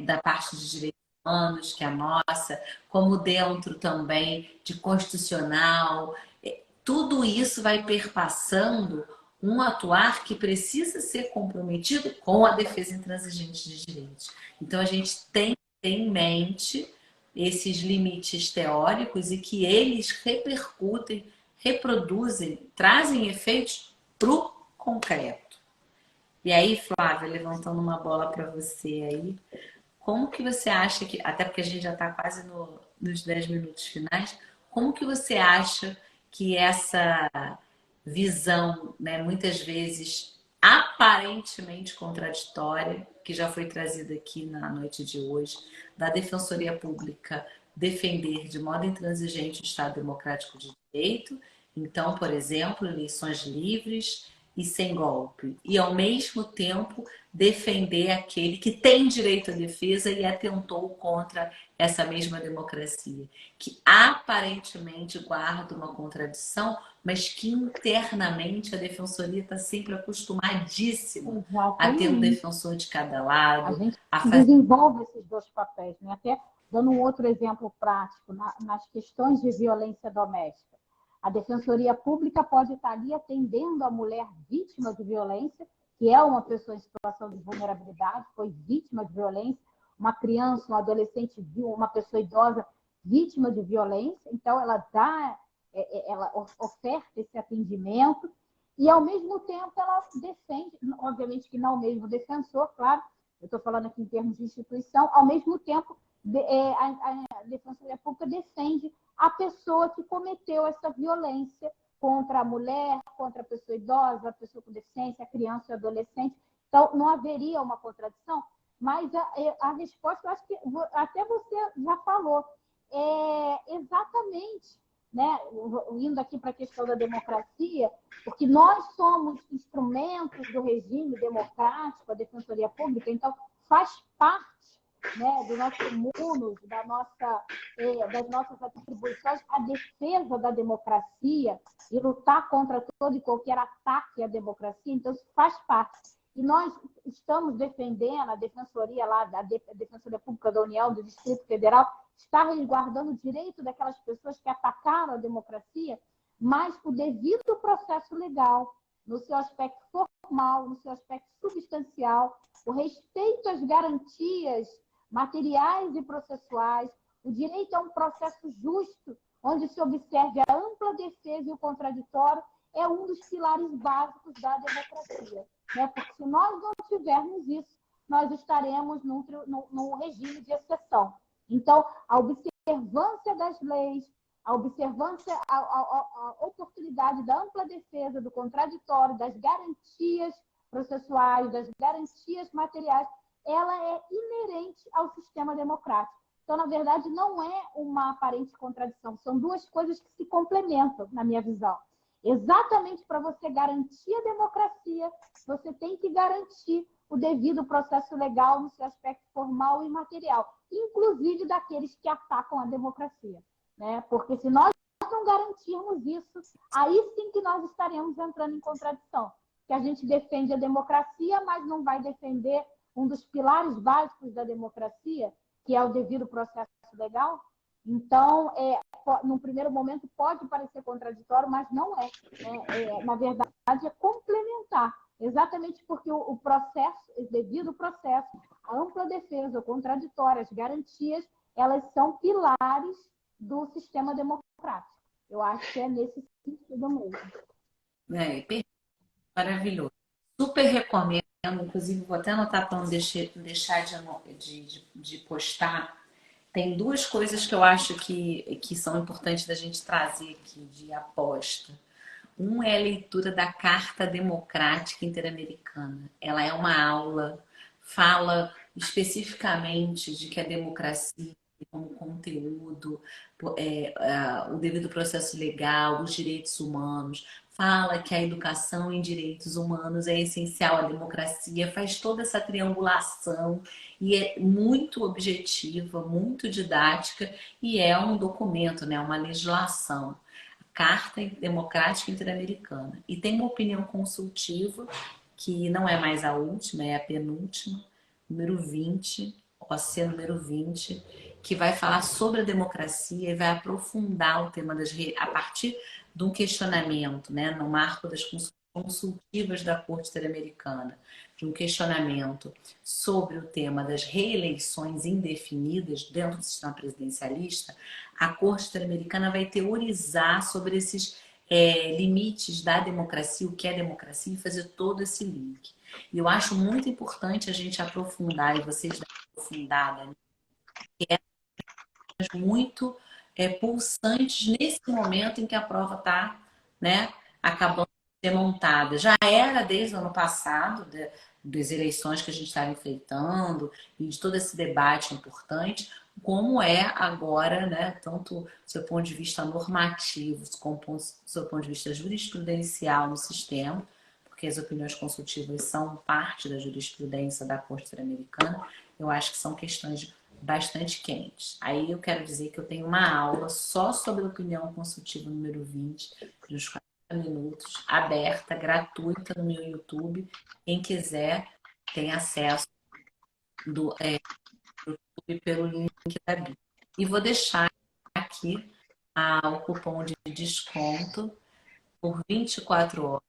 da parte de direitos humanos, que é a nossa, como dentro também de constitucional, tudo isso vai perpassando um atuar que precisa ser comprometido com a defesa intransigente de direitos. Então, a gente tem em mente esses limites teóricos e que eles repercutem, reproduzem, trazem efeitos para o concreto. E aí, Flávia, levantando uma bola para você aí, como que você acha que, até porque a gente já está quase nos 10 minutos finais, como que você acha que essa visão, né, muitas vezes aparentemente contraditória, que já foi trazida aqui na noite de hoje, da Defensoria Pública defender de modo intransigente o Estado Democrático de Direito, então, por exemplo, eleições livres e sem golpe, e ao mesmo tempo defender aquele que tem direito à defesa e atentou contra essa mesma democracia, que aparentemente guarda uma contradição, mas que internamente a defensoria está sempre acostumadíssima a ter um Exatamente. defensor de cada A lado, gente a fazer. desenvolve esses dois papéis, né? Até dando um outro exemplo prático, nas questões de violência doméstica. A Defensoria Pública pode estar ali atendendo a mulher vítima de violência, que é uma pessoa em situação de vulnerabilidade, foi vítima de violência, uma criança, um adolescente, uma pessoa idosa vítima de violência, então ela oferta esse atendimento e, ao mesmo tempo, ela defende, obviamente que não o mesmo defensor, claro, eu estou falando aqui em termos de instituição, ao mesmo tempo, a Defensoria Pública defende a pessoa que cometeu essa violência contra a mulher, contra a pessoa idosa, a pessoa com deficiência, a criança e o adolescente. Então, não haveria uma contradição, mas a resposta, eu acho que até você já falou, exatamente, né? Indo aqui para a questão da democracia, porque nós somos instrumentos do regime democrático, a Defensoria Pública, então faz parte, né, do nosso munus, das nossas atribuições, a defesa da democracia e lutar contra todo e qualquer ataque à democracia, então isso faz parte. E nós estamos defendendo a defensoria lá, a Defensoria Pública da União, do Distrito Federal, está resguardando o direito daquelas pessoas que atacaram a democracia, mas o devido processo legal, no seu aspecto formal, no seu aspecto substancial, o respeito às garantias materiais e processuais, o direito a um processo justo, onde se observe a ampla defesa e o contraditório, é um dos pilares básicos da democracia. Né? Porque se nós não tivermos isso, nós estaremos num regime de exceção. Então, a observância das leis, a observância, a oportunidade da ampla defesa, do contraditório, das garantias processuais, das garantias materiais, ela é inerente ao sistema democrático. Então, na verdade, não é uma aparente contradição. São duas coisas que se complementam, na minha visão. Exatamente para você garantir a democracia, você tem que garantir o devido processo legal no seu aspecto formal e material, inclusive daqueles que atacam a democracia, né? Porque se nós não garantirmos isso, aí sim que nós estaremos entrando em contradição. Que a gente defende a democracia, mas não vai defender um dos pilares básicos da democracia, que é o devido processo legal. Então, no primeiro momento pode parecer contraditório, mas não é. Na verdade, é complementar. Exatamente porque o processo, o devido processo, a ampla defesa, o contraditório, as garantias, elas são pilares do sistema democrático. Eu acho que é nesse sentido mesmo. Maravilhoso. Super recomendo. Inclusive, vou até anotar para não deixar de postar. Tem duas coisas que eu acho que são importantes da gente trazer aqui de aposta. Um é a leitura da Carta Democrática Interamericana. Ela é uma aula, fala especificamente de que a democracia como conteúdo, o devido processo legal, os direitos humanos, fala que a educação em direitos humanos é essencial à democracia, faz toda essa triangulação e é muito objetiva, muito didática e é um documento, né, uma legislação. Carta Democrática Interamericana. E tem uma opinião consultiva, que não é mais a última, é a penúltima, número 20, OC número 20, que vai falar sobre a democracia e vai aprofundar o tema a partir de um questionamento, né, no marco das consultivas da Corte Interamericana, de um questionamento sobre o tema das reeleições indefinidas dentro do sistema presidencialista. A Corte Interamericana vai teorizar sobre esses limites da democracia, o que é democracia, e fazer todo esse link. E eu acho muito importante a gente aprofundar, e vocês darem aprofundada, né? Muito pulsantes nesse momento em que a prova está, né, acabando de ser montada. Já era desde o ano passado, das eleições que a gente estava enfrentando e de todo esse debate importante, como é agora, né, tanto do seu ponto de vista normativo, como do seu ponto de vista jurisprudencial no sistema, porque as opiniões consultivas são parte da jurisprudência da Corte Interamericana. Eu acho que são questões bastante quentes. Aí eu quero dizer que eu tenho uma aula só sobre a opinião consultiva número 20, de uns 40 minutos, aberta, gratuita no meu YouTube. Quem quiser tem acesso do YouTube pelo link da Bia. E vou deixar aqui o cupom de desconto por 24 horas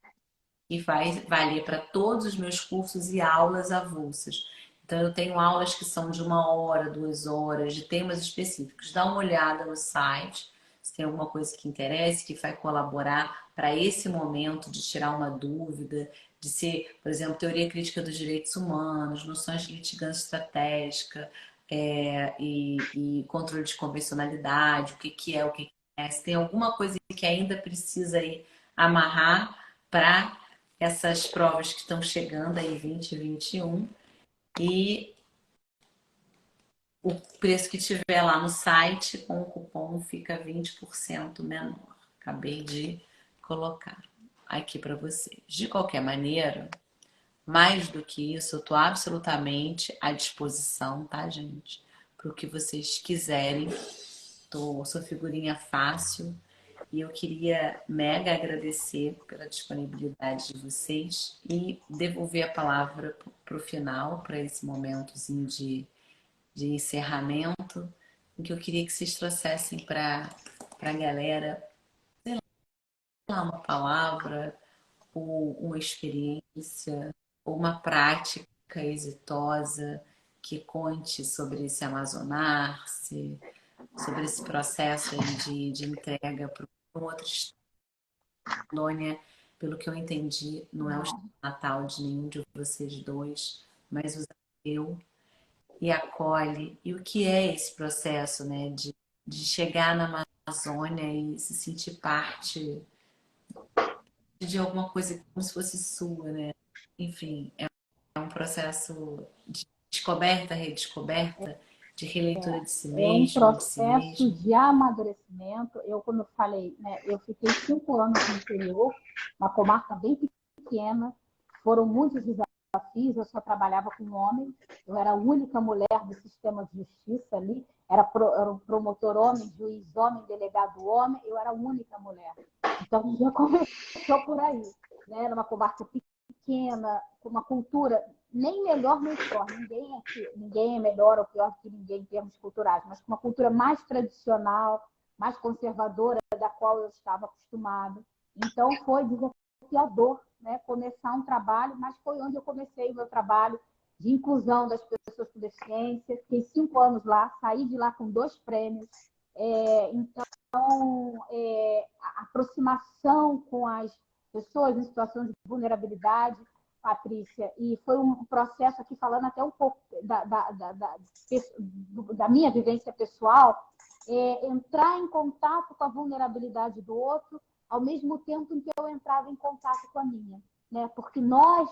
e vai valer para todos os meus cursos e aulas avulsas. Então, eu tenho aulas que são de 1 hora, 2 horas, de temas específicos. Dá uma olhada no site, se tem alguma coisa que interesse, que vai colaborar para esse momento de tirar uma dúvida, de ser, por exemplo, teoria crítica dos direitos humanos, noções de litigância estratégica e controle de convencionalidade, o que é. Se tem alguma coisa que ainda precisa aí amarrar para essas provas que estão chegando aí 2021 e o preço que tiver lá no site com o cupom fica 20% menor. Acabei de colocar aqui para vocês. De qualquer maneira, mais do que isso, eu estou absolutamente à disposição, tá, gente? Para o que vocês quiserem. Sou figurinha fácil. E eu queria mega agradecer pela disponibilidade de vocês e devolver a palavra para o final, para esse momentozinho de encerramento, em que eu queria que vocês trouxessem para a galera, sei lá, uma palavra, ou uma experiência, ou uma prática exitosa que conte sobre esse amazonar-se, sobre esse processo aí de entrega para um outro estado. Rondônia, pelo que eu entendi, não é o estado natal de nenhum de vocês dois, mas o eu e acolhe. E o que é esse processo, né, de chegar na Amazônia e se sentir parte de alguma coisa como se fosse sua, né? Enfim, é um processo de descoberta, redescoberta, de releitura de si É um mesmo, de si processo mesmo. de amadurecimento. Eu, como eu falei, né, eu fiquei 5 anos no interior, uma comarca bem pequena, foram muitos desafios, eu só trabalhava com homens, eu era a única mulher do sistema de justiça ali, era um promotor homem, juiz homem, delegado homem, eu era a única mulher. Então, já começou por aí, né? Era uma comarca pequena, com uma cultura nem melhor nem pior, ninguém é melhor ou pior que ninguém em termos culturais, mas com uma cultura mais tradicional, mais conservadora, da qual eu estava acostumada. Então, foi desafiador, né, começar um trabalho, mas foi onde eu comecei o meu trabalho de inclusão das pessoas com deficiência. Fiquei 5 anos lá, saí de lá com 2 prêmios. Então, a aproximação com as pessoas em situação de vulnerabilidade, Patrícia, e foi um processo aqui, falando até um pouco da minha vivência pessoal, entrar em contato com a vulnerabilidade do outro, ao mesmo tempo em que eu entrava em contato com a minha, né? Porque nós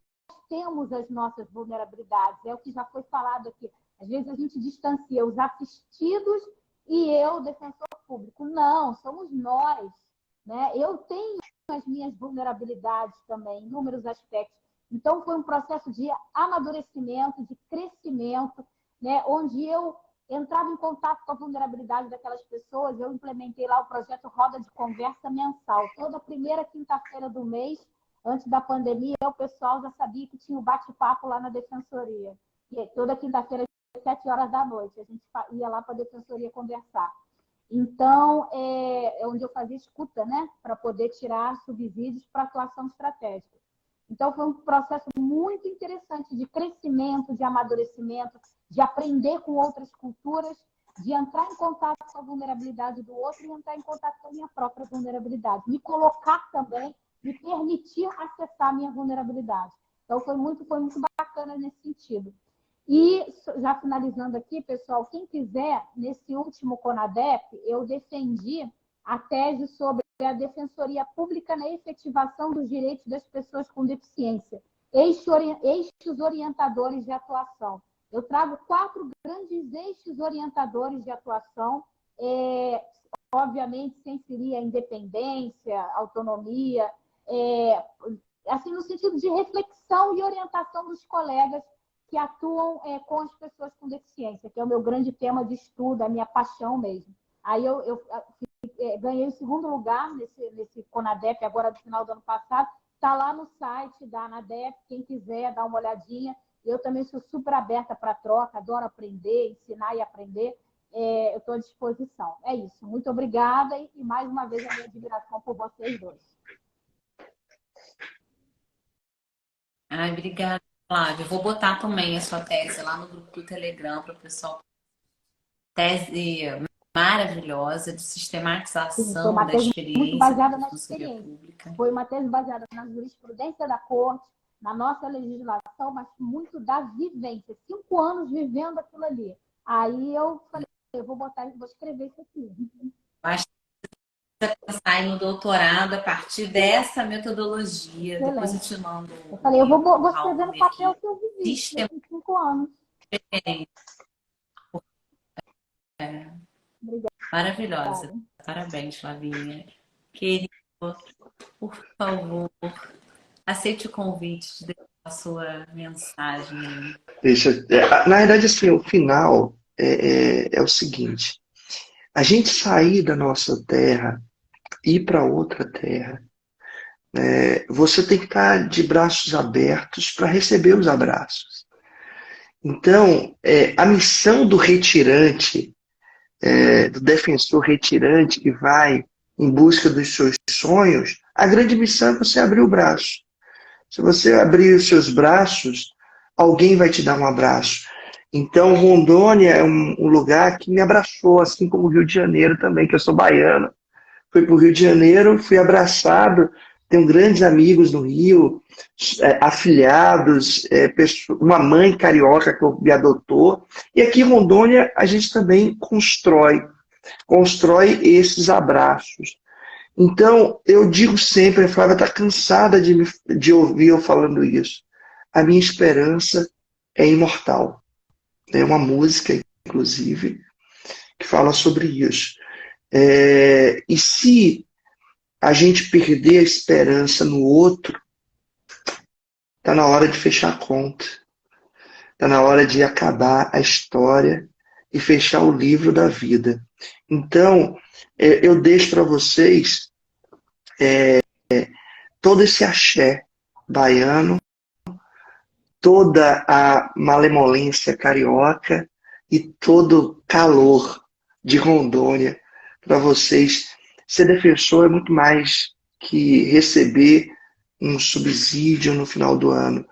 temos as nossas vulnerabilidades, é o que já foi falado aqui. Às vezes a gente distancia os assistidos e eu, defensor público. Não, somos nós, né? Eu tenho as minhas vulnerabilidades também, em inúmeros aspectos. Então, foi um processo de amadurecimento, de crescimento, né? Onde eu entrava em contato com a vulnerabilidade daquelas pessoas. Eu implementei lá o projeto Roda de Conversa Mensal. Toda primeira quinta-feira do mês, antes da pandemia, o pessoal já sabia que tinha o bate-papo lá na Defensoria. E toda quinta-feira, às 7 horas da noite, a gente ia lá para a Defensoria conversar. Então, é onde eu fazia escuta, né? Para poder tirar subsídios para atuação estratégica. Então, foi um processo muito interessante de crescimento, de amadurecimento, de aprender com outras culturas, de entrar em contato com a vulnerabilidade do outro e entrar em contato com a minha própria vulnerabilidade. Me colocar também, me permitir acessar a minha vulnerabilidade. Então, foi muito bacana nesse sentido. E, já finalizando aqui, pessoal, quem quiser, nesse último CONADEP, eu defendi a tese sobre a Defensoria Pública na efetivação dos direitos das pessoas com deficiência, eixos orientadores de atuação. Eu trago 4 grandes eixos orientadores de atuação, obviamente sem ferir a independência, autonomia, assim, no sentido de reflexão e orientação dos colegas que atuam com as pessoas com deficiência, que é o meu grande tema de estudo, a minha paixão mesmo. Aí eu ganhei o 2º lugar nesse CONADEP, agora do final do ano passado. Está lá no site da ANADEP, quem quiser dar uma olhadinha. Eu também sou super aberta para troca, adoro aprender, ensinar e aprender. Eu estou à disposição. É isso. Muito obrigada e mais uma vez a minha admiração por vocês dois. Ai, obrigada, Flávia. Eu vou botar também a sua tese lá no grupo do Telegram para o pessoal. Tese maravilhosa de Sim, foi sistematização uma da tese muito experiência da baseada na Defensoria experiência. Pública. Foi uma tese baseada na jurisprudência da Corte, na nossa legislação, mas muito da vivência. 5 anos vivendo aquilo ali. Aí eu falei, eu vou escrever isso aqui. Acho que você pensar no doutorado a partir dessa metodologia. Excelente. Depois eu te mando Eu falei, eu vou um escrever no papel que eu vivi nesses 5 anos. Obrigada. Maravilhosa. Parabéns, Flavinha. Querido, por favor, aceite o convite de deixar a sua mensagem. Na verdade, assim, o final é o seguinte. A gente sair da nossa terra, ir para outra terra, você tem que estar de braços abertos para receber os abraços. Então, a missão do retirante, do defensor retirante que vai em busca dos seus sonhos, a grande missão é você abrir o braço. Se você abrir os seus braços, alguém vai te dar um abraço. Então, Rondônia é um lugar que me abraçou, assim como o Rio de Janeiro também, que eu sou baiano. Fui para o Rio de Janeiro, fui abraçado, tenho grandes amigos no Rio, afilhados, uma mãe carioca que me adotou. E aqui em Rondônia a gente também constrói esses abraços. Então, eu digo sempre, a Flávia está cansada de ouvir eu falando isso. A minha esperança é imortal. É uma música inclusive, que fala sobre isso. E se a gente perder a esperança no outro, está na hora de fechar a conta. Está na hora de acabar a história e fechar o livro da vida. Então, eu deixo para vocês todo esse axé baiano, toda a malemolência carioca e todo o calor de Rondônia para vocês. Ser defensor é muito mais que receber um subsídio no final do ano.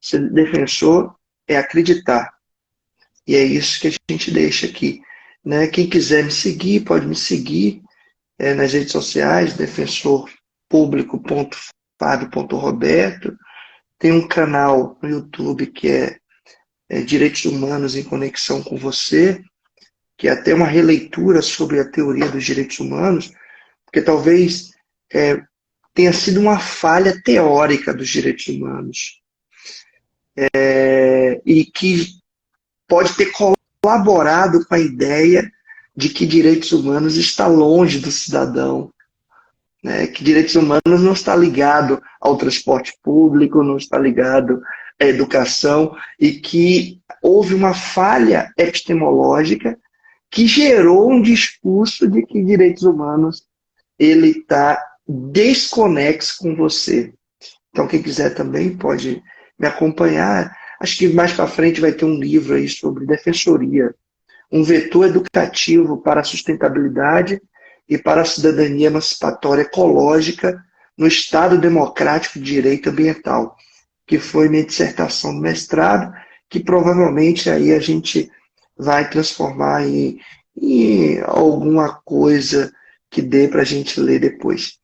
Ser defensor é acreditar. E é isso que a gente deixa aqui. Né? Quem quiser me seguir, pode me seguir nas redes sociais, defensorpublico.fabio.roberto. Tem um canal no YouTube que é Direitos Humanos em Conexão com Você, que é até uma releitura sobre a teoria dos direitos humanos, porque talvez tenha sido uma falha teórica dos direitos humanos, e que pode ter colaborado com a ideia de que direitos humanos está longe do cidadão, né? Que direitos humanos não está ligado ao transporte público, não está ligado à educação, e que houve uma falha epistemológica que gerou um discurso de que direitos humanos ele está desconexo com você. Então, quem quiser também pode me acompanhar. Acho que mais para frente vai ter um livro aí sobre defensoria, um vetor educativo para a sustentabilidade e para a cidadania emancipatória ecológica no Estado Democrático de Direito Ambiental, que foi minha dissertação de mestrado, que provavelmente aí a gente vai transformar em alguma coisa que dê para a gente ler depois.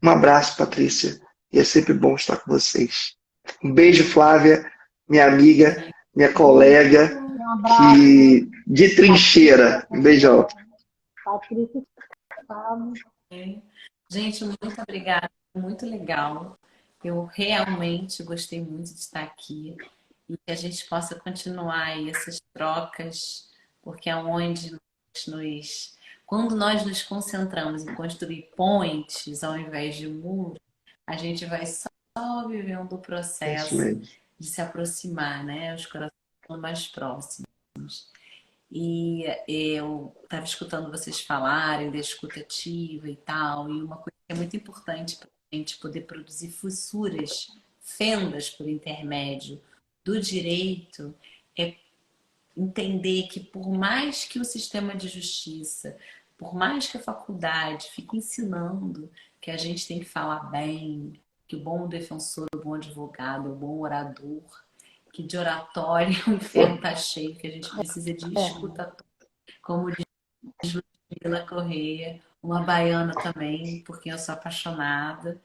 Um abraço, Patrícia, e é sempre bom estar com vocês. Um beijo, Flávia, minha amiga, minha colega, Um abraço. de trincheira. Um beijão. Patrícia, Fábio. Gente, muito obrigada, muito legal. Eu realmente gostei muito de estar aqui e que a gente possa continuar aí essas trocas, porque é onde quando nós nos concentramos em construir pontes ao invés de muros, a gente vai só vivendo o É isso processo mesmo. de se aproximar, né? Os corações mais próximos. E eu estava escutando vocês falarem da escuta ativa e tal, e uma coisa que é muito importante para a gente poder produzir fissuras, fendas por intermédio do direito, é entender que por mais que o sistema de justiça, por mais que a faculdade fique ensinando que a gente tem que falar bem, que o bom defensor, o bom advogado, o bom orador, que de oratório o inferno está cheio, que a gente precisa de escuta, como diz Ludmila Correia, uma baiana também, porque eu sou apaixonada.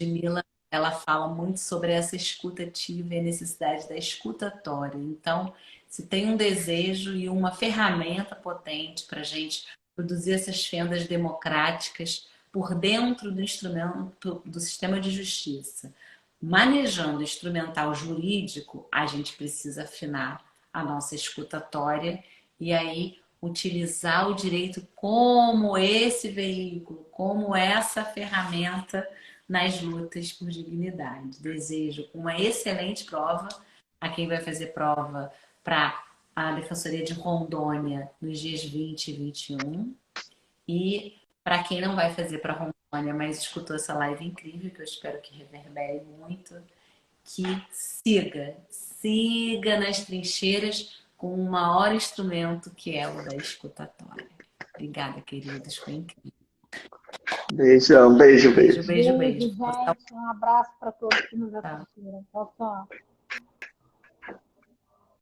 Ludmila, ela fala muito sobre essa escuta ativa e a necessidade da escutatória. Então, se tem um desejo e uma ferramenta potente para a gente produzir essas fendas democráticas por dentro do instrumento do sistema de justiça, manejando o instrumental jurídico, a gente precisa afinar a nossa escutatória e aí utilizar o direito como esse veículo, como essa ferramenta nas lutas por dignidade. Desejo uma excelente prova a quem vai fazer prova para a Defensoria de Rondônia nos dias 20 e 21. E para quem não vai fazer para Rondônia, mas escutou essa live incrível, que eu espero que reverbere muito, que siga nas trincheiras com o maior instrumento que é o da escutatória. Obrigada, queridos, foi incrível. Beijão, beijo. Beijo. Beijo, gente. Um abraço para todos que nos assistiram. Tchau, tchau.